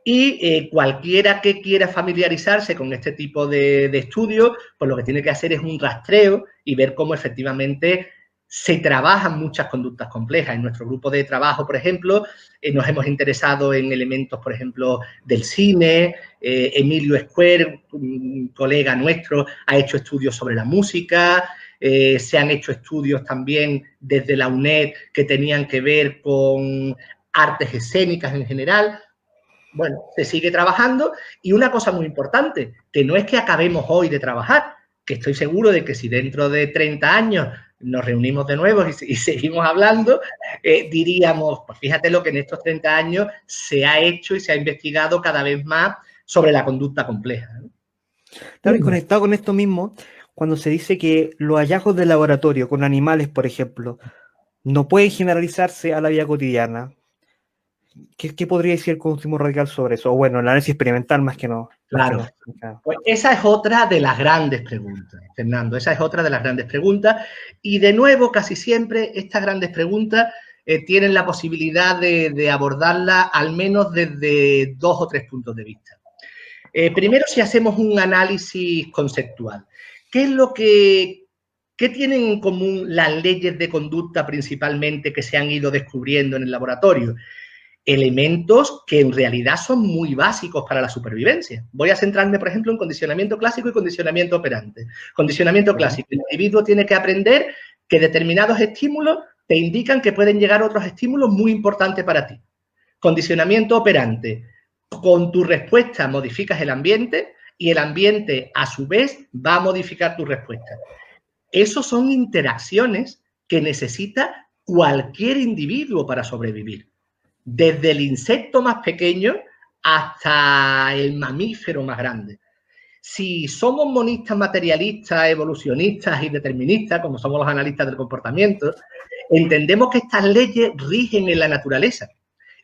Y cualquiera que quiera familiarizarse con este tipo de estudios, pues lo que tiene que hacer es un rastreo y ver cómo efectivamente se trabajan muchas conductas complejas. En nuestro grupo de trabajo, por ejemplo, nos hemos interesado en elementos, por ejemplo, del cine. Emilio Square, un colega nuestro, ha hecho estudios sobre la música. Se han hecho estudios también desde la UNED que tenían que ver con artes escénicas en general. Bueno, se sigue trabajando y una cosa muy importante, que no es que acabemos hoy de trabajar, que estoy seguro de que si dentro de 30 años nos reunimos de nuevo y seguimos hablando, diríamos, pues fíjate lo que en estos 30 años se ha hecho y se ha investigado cada vez más sobre la conducta compleja, ¿no? Claro, y conectado con esto mismo, cuando se dice que los hallazgos de laboratorio con animales, por ejemplo, no pueden generalizarse a la vida cotidiana, ¿qué podría decir el conductismo radical sobre eso? O bueno, el análisis experimental más que no. Claro. Pues esa es otra de las grandes preguntas, Fernando, esa es otra de las grandes preguntas. Y de nuevo, casi siempre, estas grandes preguntas tienen la posibilidad de abordarlas al menos desde 2 o 3 puntos de vista. Primero, si hacemos un análisis conceptual, ¿qué tienen en común las leyes de conducta principalmente que se han ido descubriendo en el laboratorio? Elementos que en realidad son muy básicos para la supervivencia. Voy a centrarme, por ejemplo, en condicionamiento clásico y condicionamiento operante. Condicionamiento clásico. El individuo tiene que aprender que determinados estímulos te indican que pueden llegar otros estímulos muy importantes para ti. Condicionamiento operante. Con tu respuesta modificas el ambiente y el ambiente, a su vez, va a modificar tu respuesta. Esas son interacciones que necesita cualquier individuo para sobrevivir. Desde el insecto más pequeño hasta el mamífero más grande. Si somos monistas, materialistas, evolucionistas y deterministas, como somos los analistas del comportamiento, entendemos que estas leyes rigen en la naturaleza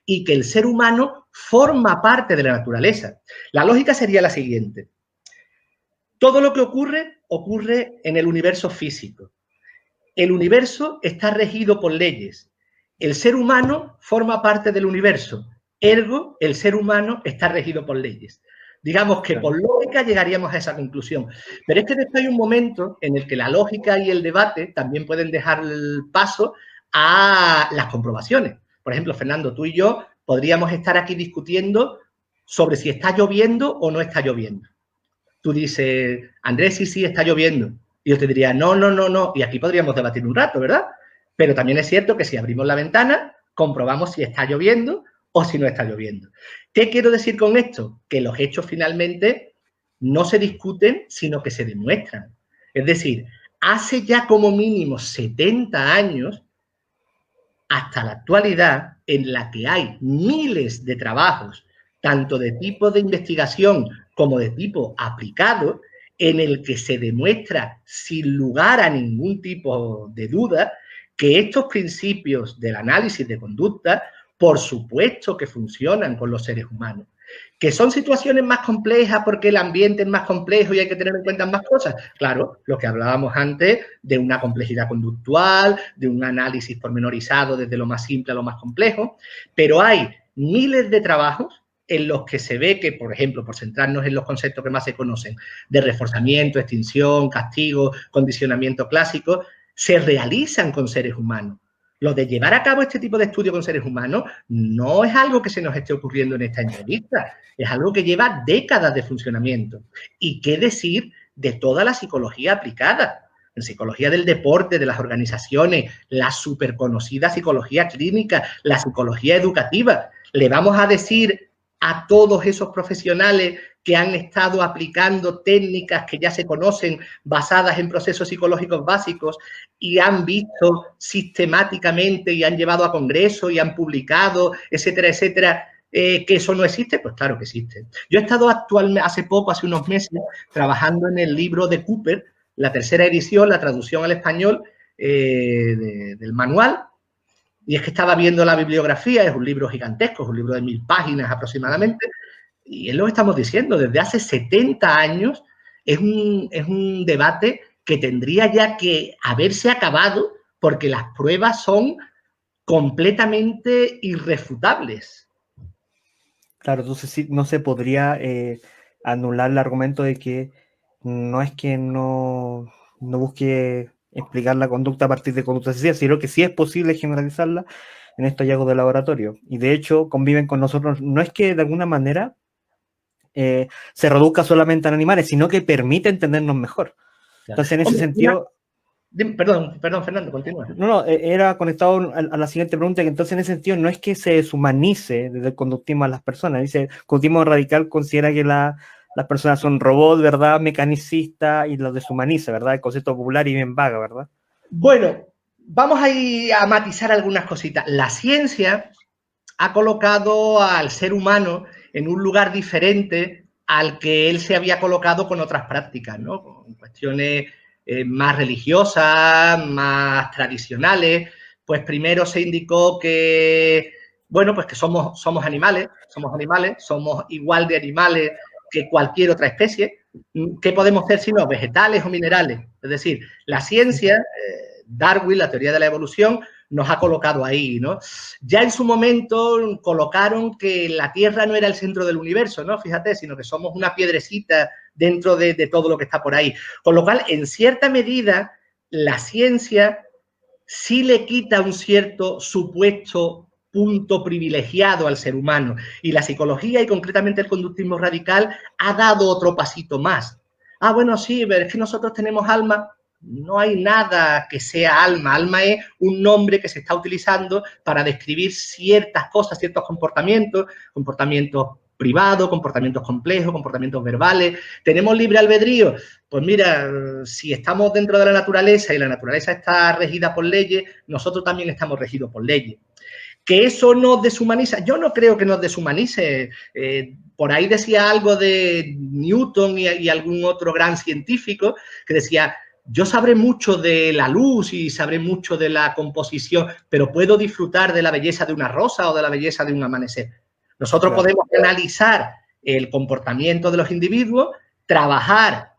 y que el ser humano forma parte de la naturaleza. La lógica sería la siguiente. Todo lo que ocurre en el universo físico. El universo está regido por leyes. El ser humano forma parte del universo, ergo, el ser humano está regido por leyes. Digamos que por lógica llegaríamos a esa conclusión. Pero es que después hay un momento en el que la lógica y el debate también pueden dejar el paso a las comprobaciones. Por ejemplo, Fernando, tú y yo podríamos estar aquí discutiendo sobre si está lloviendo o no está lloviendo. Tú dices, Andrés, sí, está lloviendo. Y yo te diría, no. Y aquí podríamos debatir un rato, ¿verdad? Pero también es cierto que si abrimos la ventana, comprobamos si está lloviendo o si no está lloviendo. ¿Qué quiero decir con esto? Que los hechos finalmente no se discuten, sino que se demuestran. Es decir, hace ya como mínimo 70 años, hasta la actualidad, en la que hay miles de trabajos, tanto de tipo de investigación como de tipo aplicado, en el que se demuestra sin lugar a ningún tipo de duda que estos principios del análisis de conducta, por supuesto que funcionan con los seres humanos. ¿Que son situaciones más complejas porque el ambiente es más complejo y hay que tener en cuenta más cosas? Claro, lo que hablábamos antes de una complejidad conductual, de un análisis pormenorizado desde lo más simple a lo más complejo, pero hay miles de trabajos en los que se ve que, por ejemplo, por centrarnos en los conceptos que más se conocen, de reforzamiento, extinción, castigo, condicionamiento clásico, se realizan con seres humanos. Lo de llevar a cabo este tipo de estudio con seres humanos no es algo que se nos esté ocurriendo en esta entrevista, es algo que lleva décadas de funcionamiento. Y qué decir de toda la psicología aplicada, la psicología del deporte, de las organizaciones, la superconocida psicología clínica, la psicología educativa. Le vamos a decir a todos esos profesionales que han estado aplicando técnicas que ya se conocen basadas en procesos psicológicos básicos y han visto sistemáticamente y han llevado a congresos y han publicado, etcétera, etcétera, que eso no existe? Pues claro que existe. Yo he estado hace unos meses, trabajando en el libro de Cooper, la tercera edición, la traducción al español del manual, y es que estaba viendo la bibliografía, es un libro gigantesco, es un libro de 1000 páginas aproximadamente, y es lo que estamos diciendo, desde hace 70 años es un debate que tendría ya que haberse acabado porque las pruebas son completamente irrefutables. Claro, entonces sí, no se podría anular el argumento de que no es que no busque explicar la conducta a partir de conductas sencillas, sino que sí es posible generalizarla en estos hallazgos de laboratorio. Y de hecho conviven con nosotros, no es que de alguna manera se reduzca solamente a animales, sino que permite entendernos mejor. Entonces, en ese sentido... Perdón, Fernando, continúa. No, era conectado a la siguiente pregunta, que entonces en ese sentido no es que se deshumanice desde el conductismo a las personas, dice, el conductismo radical considera que las personas son robots, ¿verdad?, mecanicistas, y los deshumaniza, ¿verdad?, el concepto popular y bien vaga, ¿verdad? Bueno, vamos a ir a matizar algunas cositas. La ciencia ha colocado al ser humano en un lugar diferente al que él se había colocado con otras prácticas, ¿no? Con cuestiones más religiosas, más tradicionales. Pues primero se indicó que, bueno, pues que somos animales, somos igual de animales que cualquier otra especie. ¿Qué podemos ser si no? Vegetales o minerales. Es decir, la ciencia, Darwin, la teoría de la evolución, nos ha colocado ahí, ¿no? Ya en su momento colocaron que la Tierra no era el centro del universo, ¿no? Fíjate, sino que somos una piedrecita dentro de todo lo que está por ahí. Con lo cual, en cierta medida, la ciencia sí le quita un cierto supuesto punto privilegiado al ser humano. Y la psicología, y concretamente el conductismo radical, ha dado otro pasito más. Ah, bueno, sí, pero es que nosotros tenemos alma. No hay nada que sea alma. Alma es un nombre que se está utilizando para describir ciertas cosas, ciertos comportamientos privados, comportamientos complejos, comportamientos verbales. ¿Tenemos libre albedrío? Pues mira, si estamos dentro de la naturaleza y la naturaleza está regida por leyes, nosotros también estamos regidos por leyes. ¿Que eso nos deshumaniza? Yo no creo que nos deshumanice. Por ahí decía algo de Newton y algún otro gran científico que decía, yo sabré mucho de la luz y sabré mucho de la composición, pero puedo disfrutar de la belleza de una rosa o de la belleza de un amanecer. Nosotros podemos analizar el comportamiento de los individuos, trabajar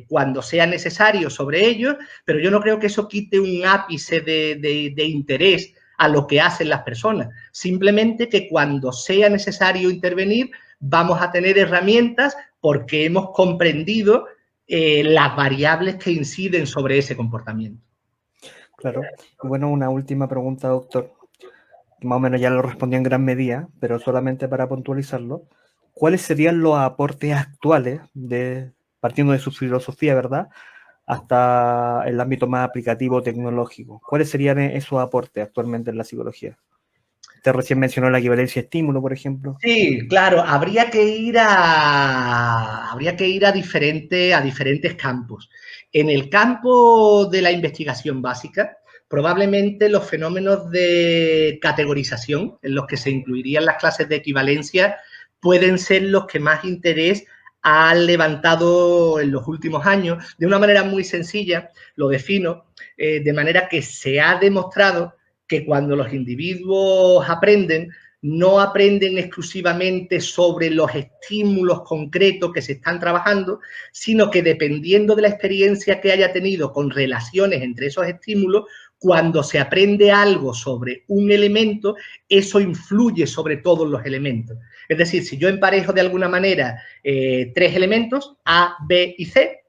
cuando sea necesario sobre ellos, pero yo no creo que eso quite un ápice de interés a lo que hacen las personas. Simplemente que cuando sea necesario intervenir, vamos a tener herramientas porque hemos comprendido las variables que inciden sobre ese comportamiento. Claro. Bueno, una última pregunta, doctor. Más o menos ya lo respondió en gran medida, pero solamente para puntualizarlo. ¿Cuáles serían los aportes actuales, partiendo de su filosofía, ¿verdad?, hasta el ámbito más aplicativo tecnológico? ¿Cuáles serían esos aportes actualmente en la psicología? Usted recién mencionó la equivalencia estímulo, por ejemplo. Sí, claro, habría que ir a diferentes campos. En el campo de la investigación básica, probablemente los fenómenos de categorización, en los que se incluirían las clases de equivalencia, pueden ser los que más interés han levantado en los últimos años. De una manera muy sencilla, lo defino, de manera que se ha demostrado que cuando los individuos aprenden, no aprenden exclusivamente sobre los estímulos concretos que se están trabajando, sino que dependiendo de la experiencia que haya tenido con relaciones entre esos estímulos, cuando se aprende algo sobre un elemento, eso influye sobre todos los elementos. Es decir, si yo emparejo de alguna manera 3 elementos, A, B y C,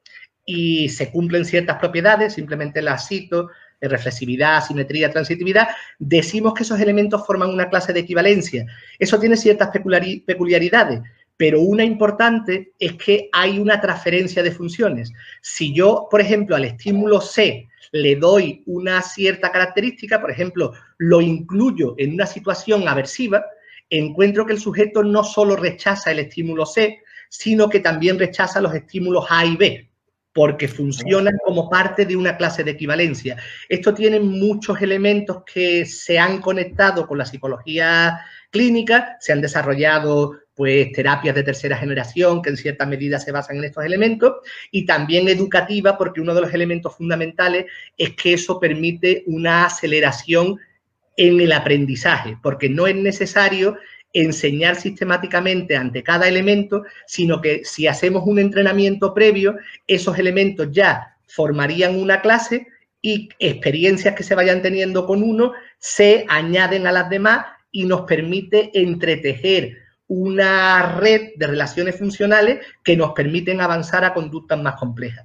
y se cumplen ciertas propiedades, simplemente las cito, reflexividad, simetría, transitividad, decimos que esos elementos forman una clase de equivalencia. Eso tiene ciertas peculiaridades, pero una importante es que hay una transferencia de funciones. Si yo, por ejemplo, al estímulo C le doy una cierta característica, por ejemplo, lo incluyo en una situación aversiva, encuentro que el sujeto no solo rechaza el estímulo C, sino que también rechaza los estímulos A y B, porque funcionan como parte de una clase de equivalencia. Esto tiene muchos elementos que se han conectado con la psicología clínica, se han desarrollado pues terapias de tercera generación que en cierta medida se basan en estos elementos, y también educativa, porque uno de los elementos fundamentales es que eso permite una aceleración en el aprendizaje, porque no es necesario enseñar sistemáticamente ante cada elemento, sino que si hacemos un entrenamiento previo, esos elementos ya formarían una clase y experiencias que se vayan teniendo con uno se añaden a las demás y nos permite entretejer una red de relaciones funcionales que nos permiten avanzar a conductas más complejas.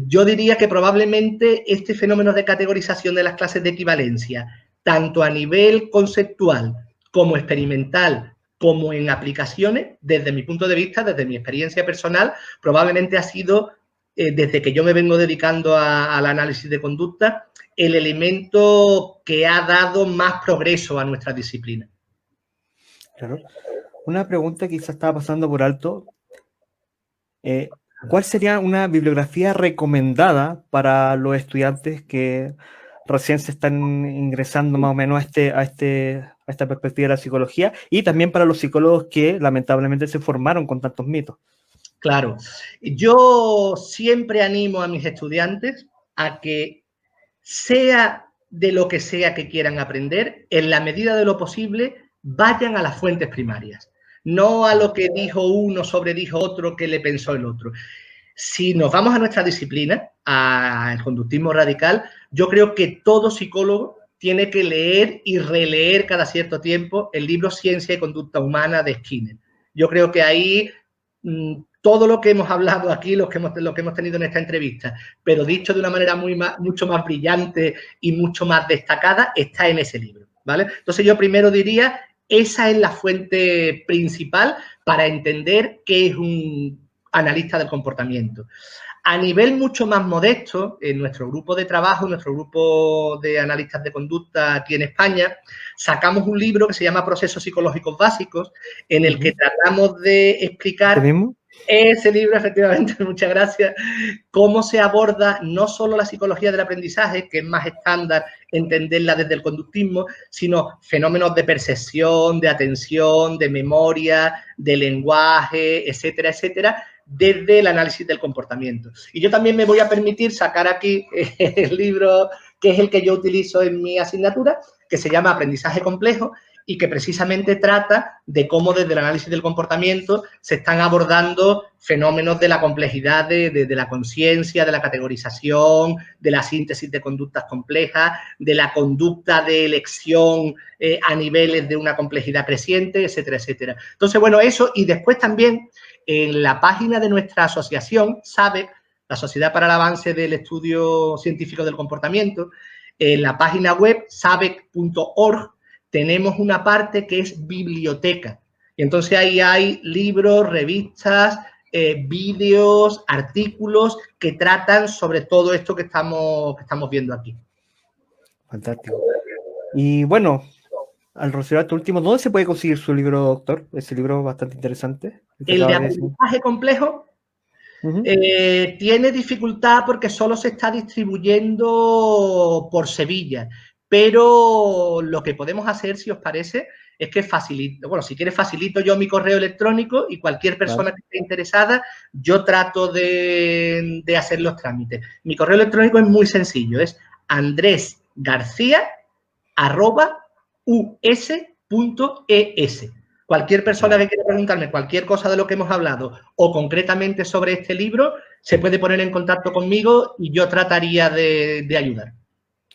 Yo diría que probablemente este fenómeno de categorización de las clases de equivalencia, tanto a nivel conceptual como experimental, como en aplicaciones, desde mi punto de vista, desde mi experiencia personal, probablemente ha sido, desde que yo me vengo dedicando al análisis de conducta, el elemento que ha dado más progreso a nuestra disciplina. Claro. Una pregunta que quizás estaba pasando por alto. ¿Cuál sería una bibliografía recomendada para los estudiantes que recién se están ingresando más o menos a esta perspectiva de la psicología, y también para los psicólogos que lamentablemente se formaron con tantos mitos? Claro, yo siempre animo a mis estudiantes a que, sea de lo que sea que quieran aprender, en la medida de lo posible, vayan a las fuentes primarias, no a lo que dijo uno sobre dijo otro que le pensó el otro. Si nos vamos a nuestra disciplina, al conductismo radical, yo creo que todo psicólogo tiene que leer y releer cada cierto tiempo el libro Ciencia y Conducta Humana de Skinner. Yo creo que ahí todo lo que hemos hablado aquí, lo que hemos tenido en esta entrevista, pero dicho de una manera mucho más brillante y mucho más destacada, está en ese libro, ¿vale? Entonces yo primero diría, esa es la fuente principal para entender qué es un analista del comportamiento. A nivel mucho más modesto, en nuestro grupo de trabajo, nuestro grupo de analistas de conducta aquí en España, sacamos un libro que se llama Procesos Psicológicos Básicos, en el que tratamos de explicar... ¿Este mismo? Ese libro, efectivamente, muchas gracias. Cómo se aborda no solo la psicología del aprendizaje, que es más estándar entenderla desde el conductismo, sino fenómenos de percepción, de atención, de memoria, de lenguaje, etcétera, etcétera, desde el análisis del comportamiento. Y yo también me voy a permitir sacar aquí el libro que es el que yo utilizo en mi asignatura, que se llama Aprendizaje Complejo, y que precisamente trata de cómo desde el análisis del comportamiento se están abordando fenómenos de la complejidad de la conciencia, de la categorización, de la síntesis de conductas complejas, de la conducta de elección a niveles de una complejidad creciente, etcétera, etcétera. Entonces, bueno, eso, y después también en la página de nuestra asociación, SABEC, la Sociedad para el Avance del Estudio Científico del Comportamiento, en la página web sabec.org, tenemos una parte que es biblioteca. Y entonces ahí hay libros, revistas, vídeos, artículos que tratan sobre todo esto que estamos viendo aquí. Fantástico. Y bueno, al reservar este último, ¿dónde se puede conseguir su libro, doctor? Ese libro bastante interesante. El de aprendizaje complejo tiene dificultad porque solo se está distribuyendo por Sevilla. Pero lo que podemos hacer, si os parece, es que facilito, bueno, si quieres facilito yo mi correo electrónico y cualquier persona que esté interesada, yo trato de hacer los trámites. Mi correo electrónico es muy sencillo, es andresgarcia@us.es. Cualquier persona que quiera preguntarme cualquier cosa de lo que hemos hablado o concretamente sobre este libro, se puede poner en contacto conmigo y yo trataría de ayudar.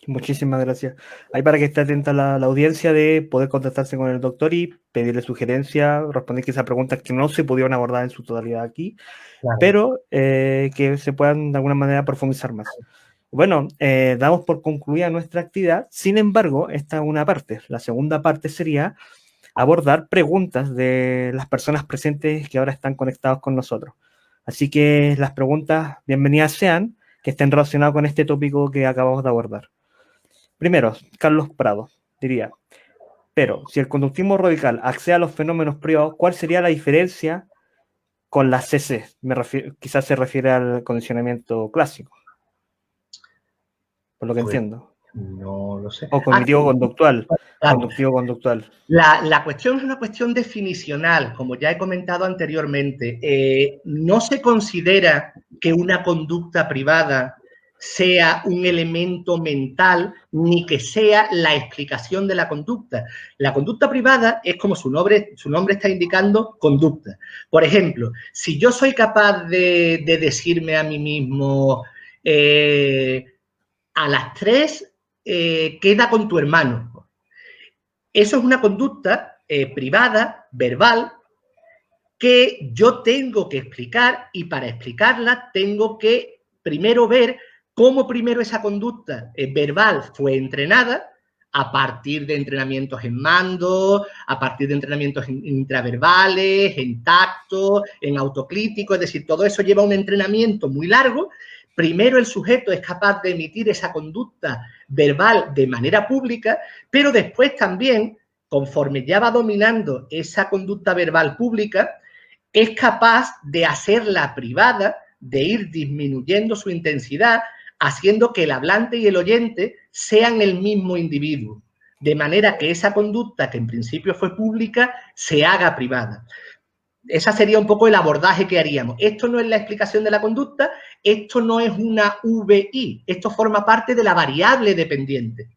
Muchísimas gracias. Ahí para que esté atenta la audiencia de poder contactarse con el doctor y pedirle sugerencias, responder quizás preguntas que no se pudieron abordar en su totalidad aquí, claro, pero que se puedan de alguna manera profundizar más. Bueno, damos por concluida nuestra actividad. Sin embargo, esta es una parte. La segunda parte sería abordar preguntas de las personas presentes que ahora están conectados con nosotros. Así que las preguntas, bienvenidas sean, que estén relacionadas con este tópico que acabamos de abordar. Primero, Carlos Prado diría, Pero si el conductismo radical accede a los fenómenos privados, ¿cuál sería la diferencia con la CC? Quizás se refiere al condicionamiento clásico, por lo que Pues entiendo. no lo sé. O cognitivo-conductual. Claro. Conductivo-conductual. La cuestión es una cuestión definicional, como ya he comentado anteriormente. No se considera que una conducta privada sea un elemento mental ni que sea la explicación de la conducta. La conducta privada es, como su nombre está indicando, conducta. Por ejemplo, si yo soy capaz de decirme a mí mismo a las 3 queda con tu hermano. Eso es una conducta privada, verbal, que yo tengo que explicar, y para explicarla tengo que primero ver cómo primero esa conducta verbal fue entrenada a partir de entrenamientos en mando, a partir de entrenamientos intraverbales, en tacto, en autocrítico, es decir, todo eso lleva un entrenamiento muy largo. Primero el sujeto es capaz de emitir esa conducta verbal de manera pública, pero después también, conforme ya va dominando esa conducta verbal pública, es capaz de hacerla privada, de ir disminuyendo su intensidad, haciendo que el hablante y el oyente sean el mismo individuo, de manera que esa conducta, que en principio fue pública, se haga privada. Ese sería un poco el abordaje que haríamos. Esto no es la explicación de la conducta, esto no es una VI, esto forma parte de la variable dependiente.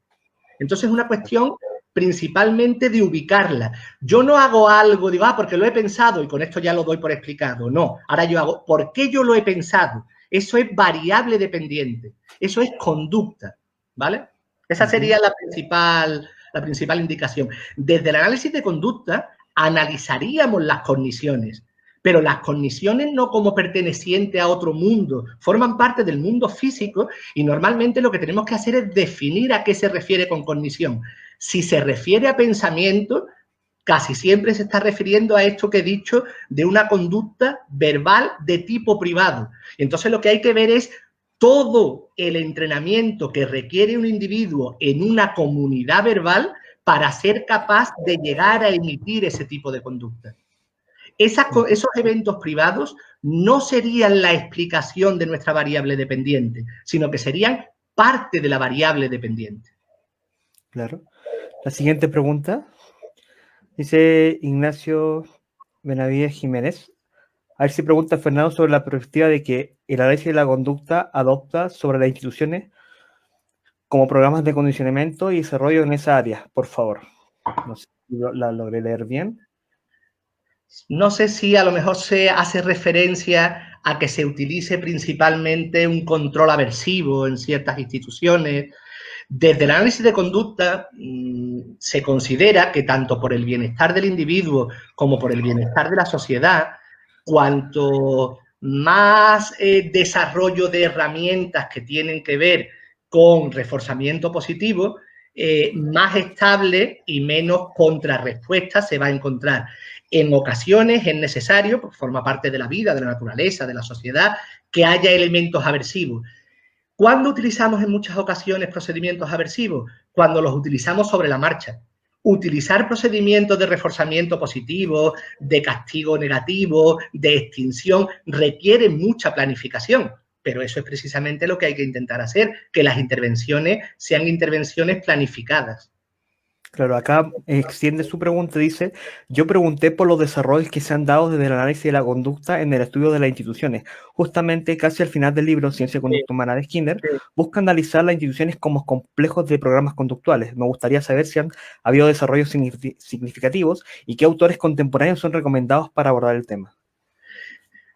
Entonces es una cuestión principalmente de ubicarla. Yo no hago algo, digo, porque lo he pensado y con esto ya lo doy por explicado. No, ahora yo hago, ¿por qué yo lo he pensado? Eso es variable dependiente, eso es conducta, ¿vale? Esa sería la principal indicación. Desde el análisis de conducta analizaríamos las cogniciones, pero las cogniciones no como pertenecientes a otro mundo, forman parte del mundo físico y normalmente lo que tenemos que hacer es definir a qué se refiere con cognición. Si se refiere a pensamiento, casi siempre se está refiriendo a esto que he dicho de una conducta verbal de tipo privado. Entonces lo que hay que ver es todo el entrenamiento que requiere un individuo en una comunidad verbal para ser capaz de llegar a emitir ese tipo de conducta. Esos eventos privados no serían la explicación de nuestra variable dependiente, sino que serían parte de la variable dependiente. Claro. La siguiente pregunta dice Ignacio Benavides Jiménez. A ver si pregunta Fernando sobre la perspectiva de que el análisis de la conducta adopta sobre las instituciones como programas de condicionamiento y desarrollo en esa área, por favor. No sé si la logré leer bien. No sé si a lo mejor se hace referencia a que se utilice principalmente un control aversivo en ciertas instituciones. Desde el análisis de conducta se considera que tanto por el bienestar del individuo como por el bienestar de la sociedad, cuanto más desarrollo de herramientas que tienen que ver con reforzamiento positivo, más estable y menos contrarrespuesta se va a encontrar. En ocasiones es necesario, porque forma parte de la vida, de la naturaleza, de la sociedad, que haya elementos aversivos. ¿Cuándo utilizamos en muchas ocasiones procedimientos aversivos? Cuando los utilizamos sobre la marcha. Utilizar procedimientos de reforzamiento positivo, de castigo negativo, de extinción, requiere mucha planificación, pero eso es precisamente lo que hay que intentar hacer, que las intervenciones sean intervenciones planificadas. Claro, acá extiende su pregunta, dice, yo pregunté por los desarrollos que se han dado desde el análisis de la conducta en el estudio de las instituciones. Justamente casi al final del libro, Ciencia y Conducta Humana de Skinner, busca analizar las instituciones como complejos de programas conductuales. Me gustaría saber si han habido desarrollos significativos y qué autores contemporáneos son recomendados para abordar el tema.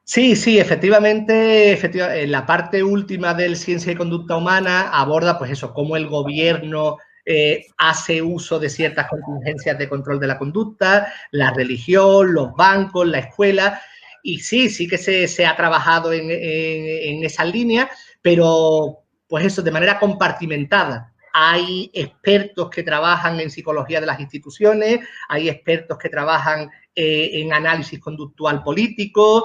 Sí, efectivamente, la parte última del Ciencia y Conducta Humana aborda, pues eso, cómo el gobierno hace uso de ciertas contingencias de control de la conducta, la religión, los bancos, la escuela, y sí que se ha trabajado en esa línea, pero pues eso, de manera compartimentada. Hay expertos que trabajan en psicología de las instituciones, hay expertos que trabajan en análisis conductual político,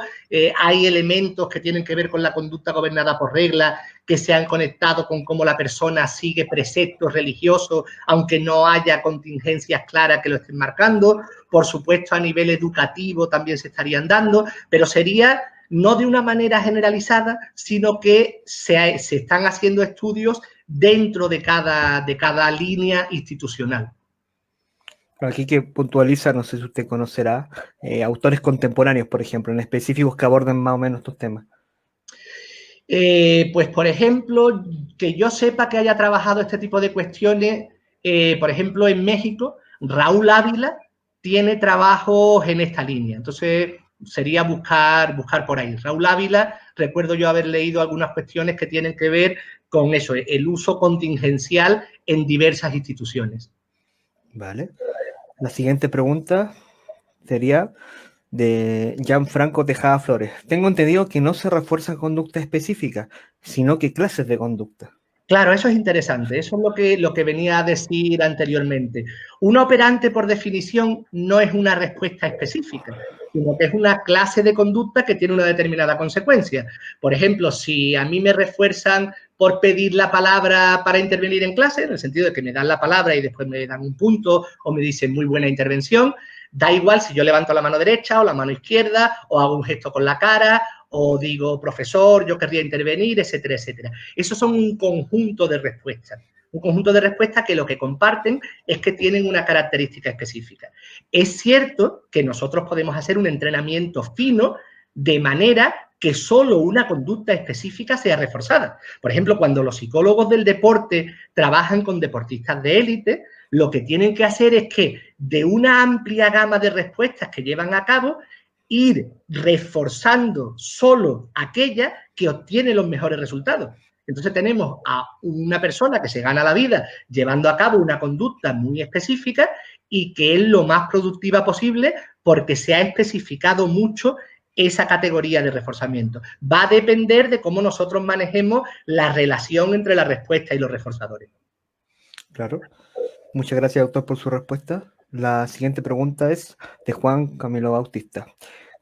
hay elementos que tienen que ver con la conducta gobernada por reglas que se han conectado con cómo la persona sigue preceptos religiosos, aunque no haya contingencias claras que lo estén marcando. Por supuesto, a nivel educativo también se estarían dando, pero sería no de una manera generalizada, sino que se están haciendo estudios dentro de cada línea institucional. Aquí que puntualiza, no sé si usted conocerá, autores contemporáneos, por ejemplo, en específicos que aborden más o menos estos temas. Pues, por ejemplo, que yo sepa que haya trabajado este tipo de cuestiones, por ejemplo, en México, Raúl Ávila tiene trabajos en esta línea. Entonces, sería buscar por ahí. Raúl Ávila, recuerdo yo haber leído algunas cuestiones que tienen que ver con eso, el uso contingencial en diversas instituciones. Vale. La siguiente pregunta sería de Gianfranco Tejada Flores. Tengo entendido que no se refuerzan conductas específicas, sino que clases de conducta. Claro, eso es interesante, eso es lo que venía a decir anteriormente. Un operante, por definición, no es una respuesta específica, sino que es una clase de conducta que tiene una determinada consecuencia. Por ejemplo, si a mí me refuerzan por pedir la palabra para intervenir en clase, en el sentido de que me dan la palabra y después me dan un punto o me dicen muy buena intervención, da igual si yo levanto la mano derecha o la mano izquierda o hago un gesto con la cara o digo, profesor, yo querría intervenir, etcétera, etcétera. Esos son un conjunto de respuestas. Un conjunto de respuestas que lo que comparten es que tienen una característica específica. Es cierto que nosotros podemos hacer un entrenamiento fino de manera que solo una conducta específica sea reforzada. Por ejemplo, cuando los psicólogos del deporte trabajan con deportistas de élite, lo que tienen que hacer es que de una amplia gama de respuestas que llevan a cabo, ir reforzando solo aquella que obtiene los mejores resultados. Entonces tenemos a una persona que se gana la vida llevando a cabo una conducta muy específica y que es lo más productiva posible porque se ha especificado mucho esa categoría de reforzamiento. Va a depender de cómo nosotros manejemos la relación entre la respuesta y los reforzadores. Claro. Muchas gracias, doctor, por su respuesta. La siguiente pregunta es de Juan Camilo Bautista.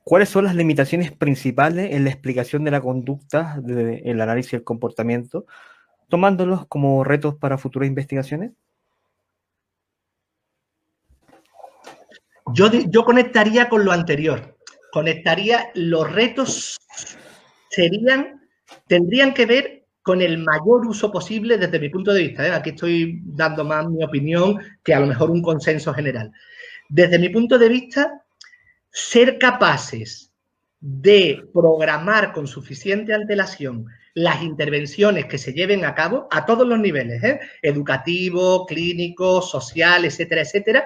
¿Cuáles son las limitaciones principales en la explicación de la conducta, el análisis del comportamiento, tomándolos como retos para futuras investigaciones? Yo conectaría con lo anterior. Conectaría, los retos tendrían que ver con el mayor uso posible desde mi punto de vista. Aquí estoy dando más mi opinión que a lo mejor un consenso general. Desde mi punto de vista, ser capaces de programar con suficiente antelación las intervenciones que se lleven a cabo a todos los niveles, educativo, clínico, social, etcétera, etcétera,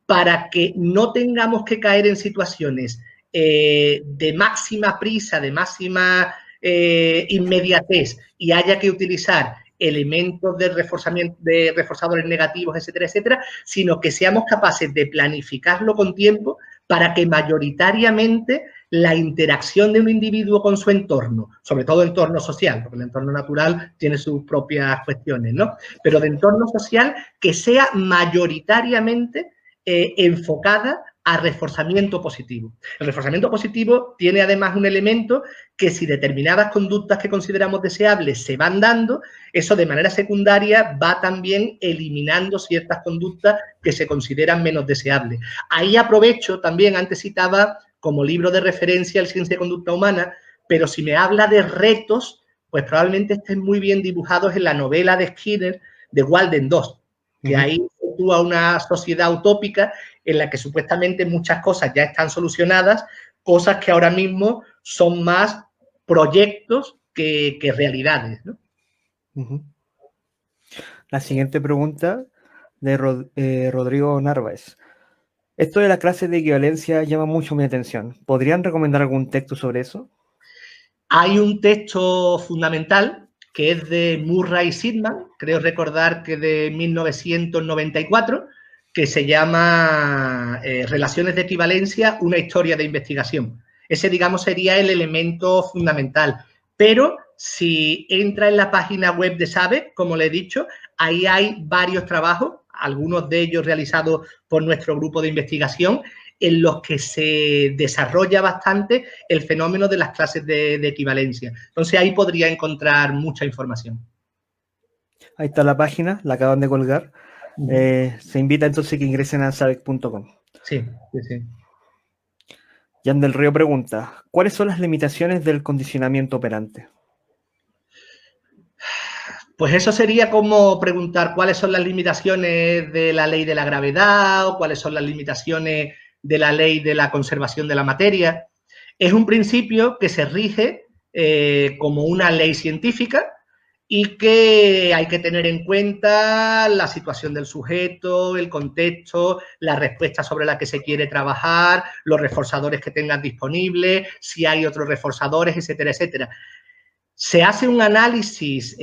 para que no tengamos que caer en situaciones de máxima prisa, de máxima inmediatez y haya que utilizar elementos de reforzamiento, de reforzadores negativos, etcétera, etcétera, sino que seamos capaces de planificarlo con tiempo para que mayoritariamente la interacción de un individuo con su entorno, sobre todo entorno social, porque el entorno natural tiene sus propias cuestiones, ¿no? Pero de entorno social, que sea mayoritariamente enfocada a reforzamiento positivo. El reforzamiento positivo tiene además un elemento que si determinadas conductas que consideramos deseables se van dando, eso de manera secundaria va también eliminando ciertas conductas que se consideran menos deseables. Ahí aprovecho también, antes citaba como libro de referencia el Ciencia y Conducta Humana, pero si me habla de retos, pues probablemente estén muy bien dibujados en la novela de Skinner de Walden 2, que ahí sitúa una sociedad utópica en la que supuestamente muchas cosas ya están solucionadas, cosas que ahora mismo son más proyectos que realidades, ¿no? La siguiente pregunta de Rodrigo Narváez. Esto de la clase de equivalencia llama mucho mi atención. ¿Podrían recomendar algún texto sobre eso? Hay un texto fundamental que es de Murray Sidman, creo recordar que de 1994, que se llama Relaciones de equivalencia, una historia de investigación. Ese, digamos, sería el elemento fundamental. Pero si entra en la página web de SABE, como le he dicho, ahí hay varios trabajos, algunos de ellos realizados por nuestro grupo de investigación, en los que se desarrolla bastante el fenómeno de las clases de equivalencia. Entonces, ahí podría encontrar mucha información. Ahí está la página, la acaban de colgar. Se invita entonces que ingresen a sabec.com. Sí, sí, sí. Jan del Río pregunta, ¿cuáles son las limitaciones del condicionamiento operante? Pues eso sería como preguntar cuáles son las limitaciones de la ley de la gravedad o cuáles son las limitaciones de la ley de la conservación de la materia. Es un principio que se rige como una ley científica y que hay que tener en cuenta la situación del sujeto, el contexto, la respuesta sobre la que se quiere trabajar, los reforzadores que tengas disponibles, si hay otros reforzadores, etcétera, etcétera. Se hace un análisis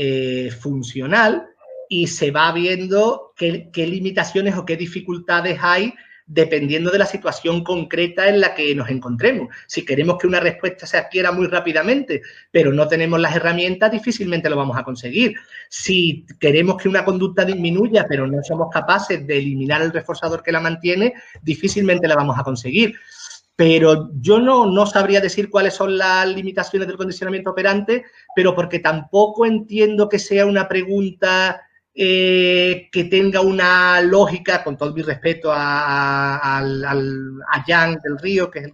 funcional y se va viendo qué limitaciones o qué dificultades hay dependiendo de la situación concreta en la que nos encontremos. Si queremos que una respuesta se adquiera muy rápidamente, pero no tenemos las herramientas, difícilmente lo vamos a conseguir. Si queremos que una conducta disminuya, pero no somos capaces de eliminar el reforzador que la mantiene, difícilmente la vamos a conseguir. Pero yo no sabría decir cuáles son las limitaciones del condicionamiento operante, pero porque tampoco entiendo que sea una pregunta que tenga una lógica, con todo mi respeto a Jan del Río, que es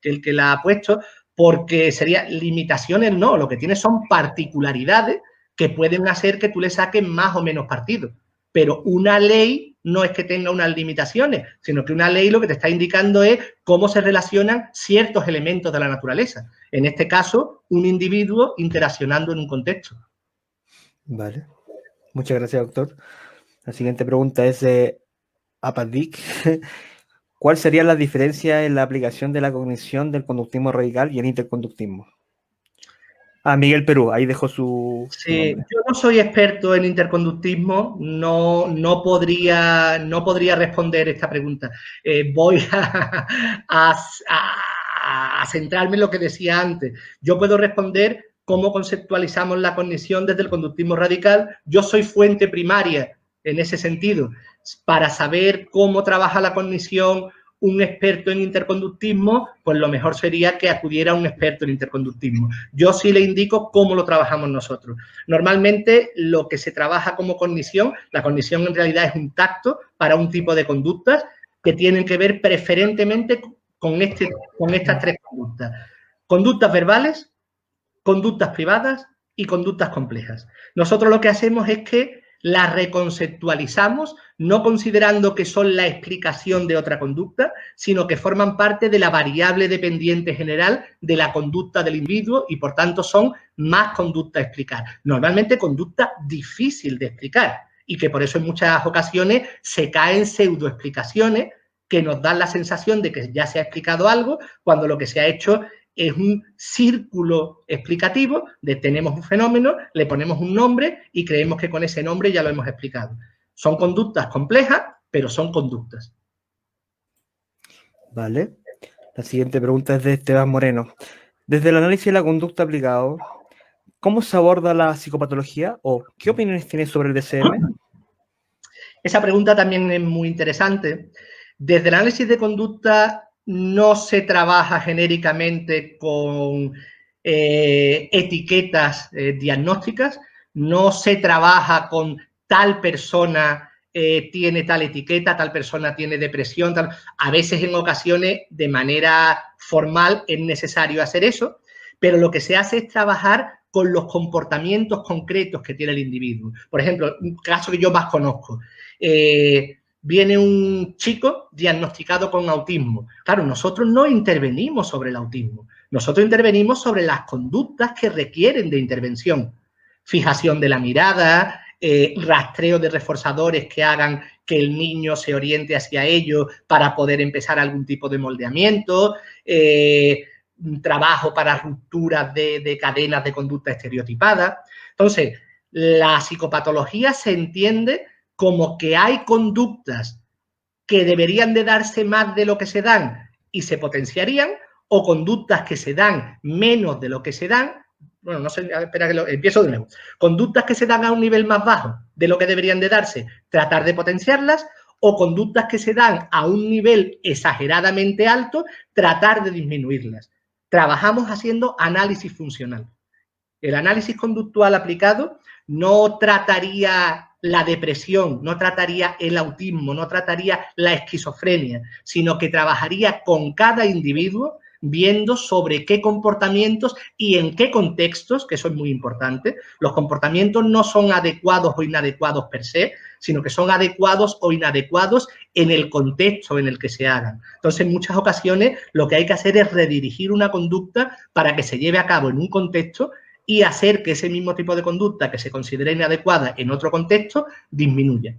el que la ha puesto, porque sería limitaciones, no, lo que tiene son particularidades que pueden hacer que tú le saques más o menos partido. Pero una ley no es que tenga unas limitaciones, sino que una ley lo que te está indicando es cómo se relacionan ciertos elementos de la naturaleza. En este caso, un individuo interaccionando en un contexto. Vale. Muchas gracias, doctor. La siguiente pregunta es de Apadik. ¿Cuál sería la diferencia en la aplicación de la cognición del conductismo radical y el interconductismo? Miguel Perú, ahí dejó su Sí, nombre. yo no soy experto en interconductismo, no podría responder esta pregunta. Voy a centrarme en lo que decía antes. Yo puedo responder cómo conceptualizamos la cognición desde el conductismo radical. Yo soy fuente primaria en ese sentido. Para saber cómo trabaja la cognición un experto en interconductismo, pues lo mejor sería que acudiera a un experto en interconductismo. Yo sí le indico cómo lo trabajamos nosotros. Normalmente lo que se trabaja como cognición, la cognición en realidad es un tacto para un tipo de conductas que tienen que ver preferentemente con estas tres conductas. Conductas verbales, conductas privadas y conductas complejas. Nosotros lo que hacemos es que las reconceptualizamos, no considerando que son la explicación de otra conducta, sino que forman parte de la variable dependiente general de la conducta del individuo y, por tanto, son más conducta a explicar. Normalmente conducta difícil de explicar y que por eso en muchas ocasiones se caen pseudoexplicaciones que nos dan la sensación de que ya se ha explicado algo cuando lo que se ha hecho es un círculo explicativo de tenemos un fenómeno, le ponemos un nombre y creemos que con ese nombre ya lo hemos explicado. Son conductas complejas, pero son conductas. Vale. La siguiente pregunta es de Esteban Moreno. Desde el análisis de la conducta aplicado, ¿cómo se aborda la psicopatología o qué opiniones tiene sobre el DSM? Esa pregunta también es muy interesante. Desde el análisis de conducta no se trabaja genéricamente con etiquetas diagnósticas, no se trabaja con tal persona tiene tal etiqueta, tal persona tiene depresión, tal. A veces en ocasiones de manera formal es necesario hacer eso, pero lo que se hace es trabajar con los comportamientos concretos que tiene el individuo. Por ejemplo, un caso que yo más conozco, viene un chico diagnosticado con autismo. Claro, nosotros no intervenimos sobre el autismo, nosotros intervenimos sobre las conductas que requieren de intervención. Fijación de la mirada, rastreo de reforzadores que hagan que el niño se oriente hacia ello para poder empezar algún tipo de moldeamiento, trabajo para rupturas de cadenas de conducta estereotipada. Entonces, la psicopatología se entiende como que hay conductas que deberían de darse más de lo que se dan y se potenciarían, o conductas que se dan menos de lo que se dan. Bueno, no sé, espera que empiezo de nuevo. Conductas que se dan a un nivel más bajo de lo que deberían de darse, tratar de potenciarlas, o conductas que se dan a un nivel exageradamente alto, tratar de disminuirlas. Trabajamos haciendo análisis funcional. El análisis conductual aplicado no trataría la depresión, no trataría el autismo, no trataría la esquizofrenia, sino que trabajaría con cada individuo viendo sobre qué comportamientos y en qué contextos, que eso es muy importante. Los comportamientos no son adecuados o inadecuados per se, sino que son adecuados o inadecuados en el contexto en el que se hagan. Entonces, en muchas ocasiones, lo que hay que hacer es redirigir una conducta para que se lleve a cabo en un contexto y hacer que ese mismo tipo de conducta que se considere inadecuada en otro contexto disminuya.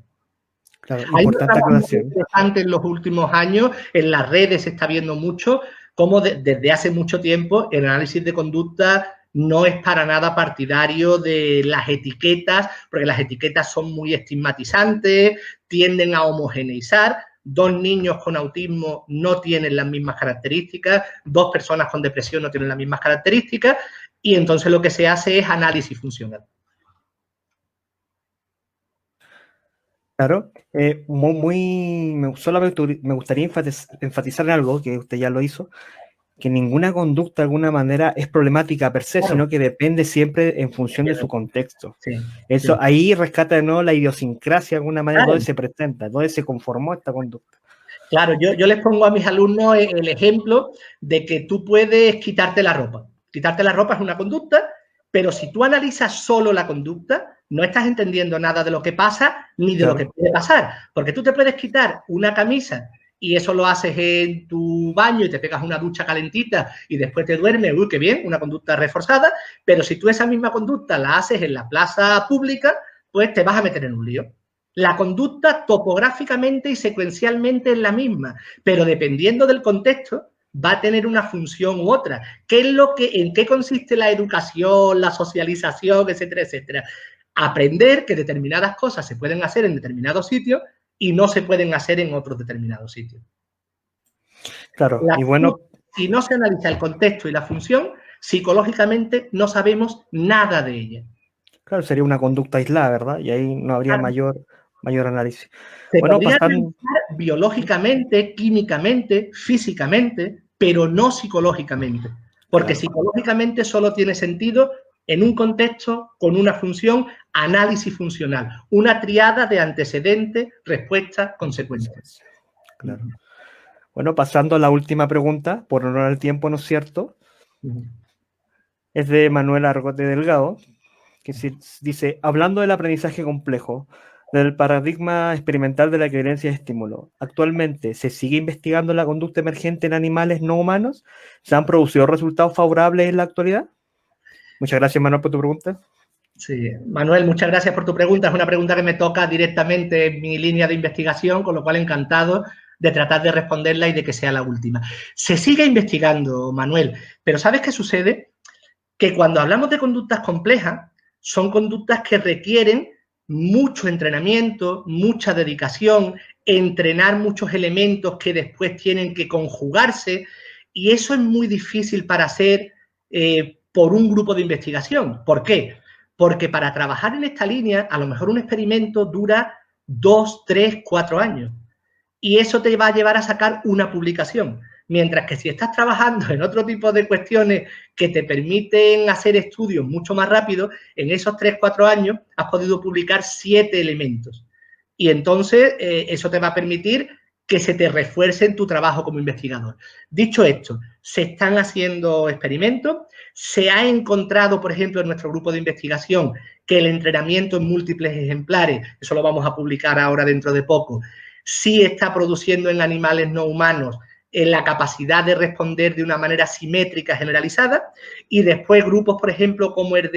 Claro, importante aclaración. Interesante en los últimos años, en las redes se está viendo mucho cómo desde hace mucho tiempo el análisis de conducta no es para nada partidario de las etiquetas, porque las etiquetas son muy estigmatizantes, tienden a homogeneizar. 2 niños con autismo no tienen las mismas características, 2 personas con depresión no tienen las mismas características, y entonces lo que se hace es análisis funcional. Claro, solamente me gustaría enfatizar en algo que usted ya lo hizo, que ninguna conducta de alguna manera es problemática per se, claro, sino que depende siempre en función de su contexto. Sí, eso sí. Ahí rescata de nuevo la idiosincrasia de alguna manera, claro, donde se presenta, donde se conformó esta conducta. Claro, yo les pongo a mis alumnos el ejemplo de que tú puedes quitarte la ropa. Quitarte la ropa es una conducta, pero si tú analizas solo la conducta, no estás entendiendo nada de lo que pasa ni de, claro, lo que puede pasar. Porque tú te puedes quitar una camisa y eso lo haces en tu baño y te pegas una ducha calentita y después te duermes, uy, qué bien, una conducta reforzada, pero si tú esa misma conducta la haces en la plaza pública, pues te vas a meter en un lío. La conducta topográficamente y secuencialmente es la misma, pero dependiendo del contexto va a tener una función u otra. ¿En qué consiste la educación, la socialización, etcétera, etcétera? Aprender que determinadas cosas se pueden hacer en determinados sitios y no se pueden hacer en otros determinados sitios. Claro, y bueno, si no se analiza el contexto y la función, psicológicamente no sabemos nada de ella. Claro, sería una conducta aislada, ¿verdad? Y ahí no habría mayor análisis. Se podría analizar biológicamente, químicamente, físicamente, pero no psicológicamente. Porque claro, psicológicamente solo tiene sentido en un contexto con una función, análisis funcional, una triada de antecedente, respuesta, consecuencia. Claro. Bueno, pasando a la última pregunta, por honor al tiempo, ¿no es cierto? Es de Manuel Argote Delgado, que dice, hablando del aprendizaje complejo, del paradigma experimental de la equivalencia de estímulo, ¿actualmente se sigue investigando la conducta emergente en animales no humanos? ¿Se han producido resultados favorables en la actualidad? Muchas gracias, Manuel, por tu pregunta. Sí, Manuel, muchas gracias por tu pregunta. Es una pregunta que me toca directamente en mi línea de investigación, con lo cual encantado de tratar de responderla y de que sea la última. Se sigue investigando, Manuel, pero ¿sabes qué sucede? Que cuando hablamos de conductas complejas, son conductas que requieren mucho entrenamiento, mucha dedicación, entrenar muchos elementos que después tienen que conjugarse, y eso es muy difícil para hacer por un grupo de investigación. ¿Por qué? Porque para trabajar en esta línea, a lo mejor un experimento dura 2, 3, 4 años. Y eso te va a llevar a sacar una publicación. Mientras que si estás trabajando en otro tipo de cuestiones que te permiten hacer estudios mucho más rápido, en esos 3, 4 años has podido publicar 7 elementos. Y entonces eso te va a permitir que se te refuerce en tu trabajo como investigador. Dicho esto, se están haciendo experimentos. Se ha encontrado, por ejemplo, en nuestro grupo de investigación, que el entrenamiento en múltiples ejemplares, eso lo vamos a publicar ahora dentro de poco, sí está produciendo en animales no humanos la capacidad de responder de una manera simétrica generalizada, y después grupos, por ejemplo, como el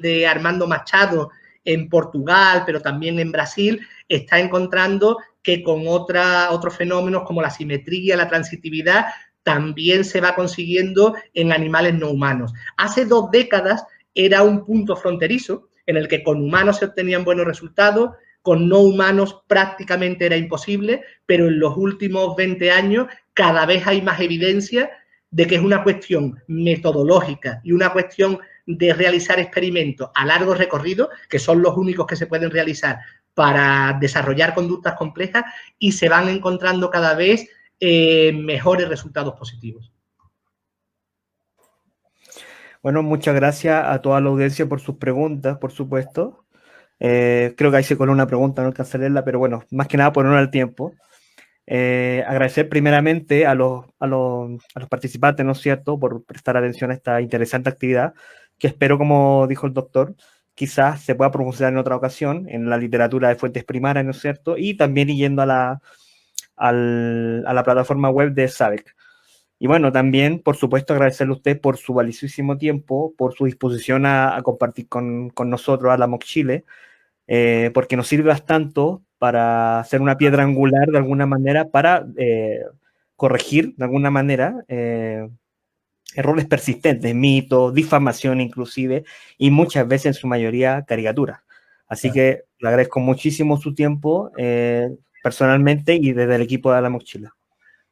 de Armando Machado en Portugal, pero también en Brasil, está encontrando que con otros fenómenos como la simetría, la transitividad, también se va consiguiendo en animales no humanos. Hace 2 décadas era un punto fronterizo en el que con humanos se obtenían buenos resultados, con no humanos prácticamente era imposible, pero en los últimos 20 años cada vez hay más evidencia de que es una cuestión metodológica y una cuestión de realizar experimentos a largo recorrido, que son los únicos que se pueden realizar para desarrollar conductas complejas y se van encontrando cada vez mejores resultados positivos. Bueno, muchas gracias a toda la audiencia por sus preguntas, por supuesto. Creo que ahí se coló una pregunta, no alcancé a leerla, pero bueno, más que nada por honor al tiempo. Agradecer primeramente a los participantes, ¿no es cierto?, por prestar atención a esta interesante actividad, que espero, como dijo el doctor, quizás se pueda promocionar en otra ocasión, en la literatura de fuentes primarias, ¿no es cierto?, y también yendo a la plataforma web de SABEC. Y bueno, también, por supuesto, agradecerle a usted por su valiosísimo tiempo, por su disposición a compartir con nosotros, a la MOOC Chile, porque nos sirve bastante para hacer una piedra angular de alguna manera, para corregir de alguna manera errores persistentes, mitos, difamación inclusive, y muchas veces en su mayoría caricaturas. Así que le agradezco muchísimo su tiempo personalmente y desde el equipo de la MOOC Chile.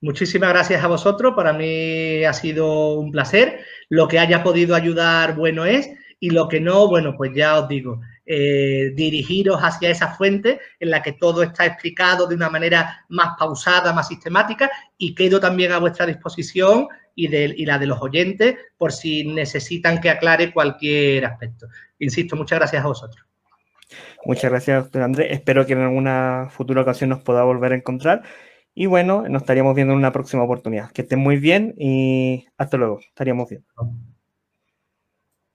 Muchísimas gracias a vosotros, para mí ha sido un placer. Lo que haya podido ayudar, bueno es, y lo que no, bueno, pues ya os digo, dirigiros hacia esa fuente en la que todo está explicado de una manera más pausada, más sistemática, y quedo también a vuestra disposición y la de los oyentes por si necesitan que aclare cualquier aspecto. Insisto, muchas gracias a vosotros. Muchas gracias, doctor Andrés. Espero que en alguna futura ocasión nos pueda volver a encontrar. Y bueno, nos estaríamos viendo en una próxima oportunidad. Que estén muy bien y hasta luego. Estaríamos viendo.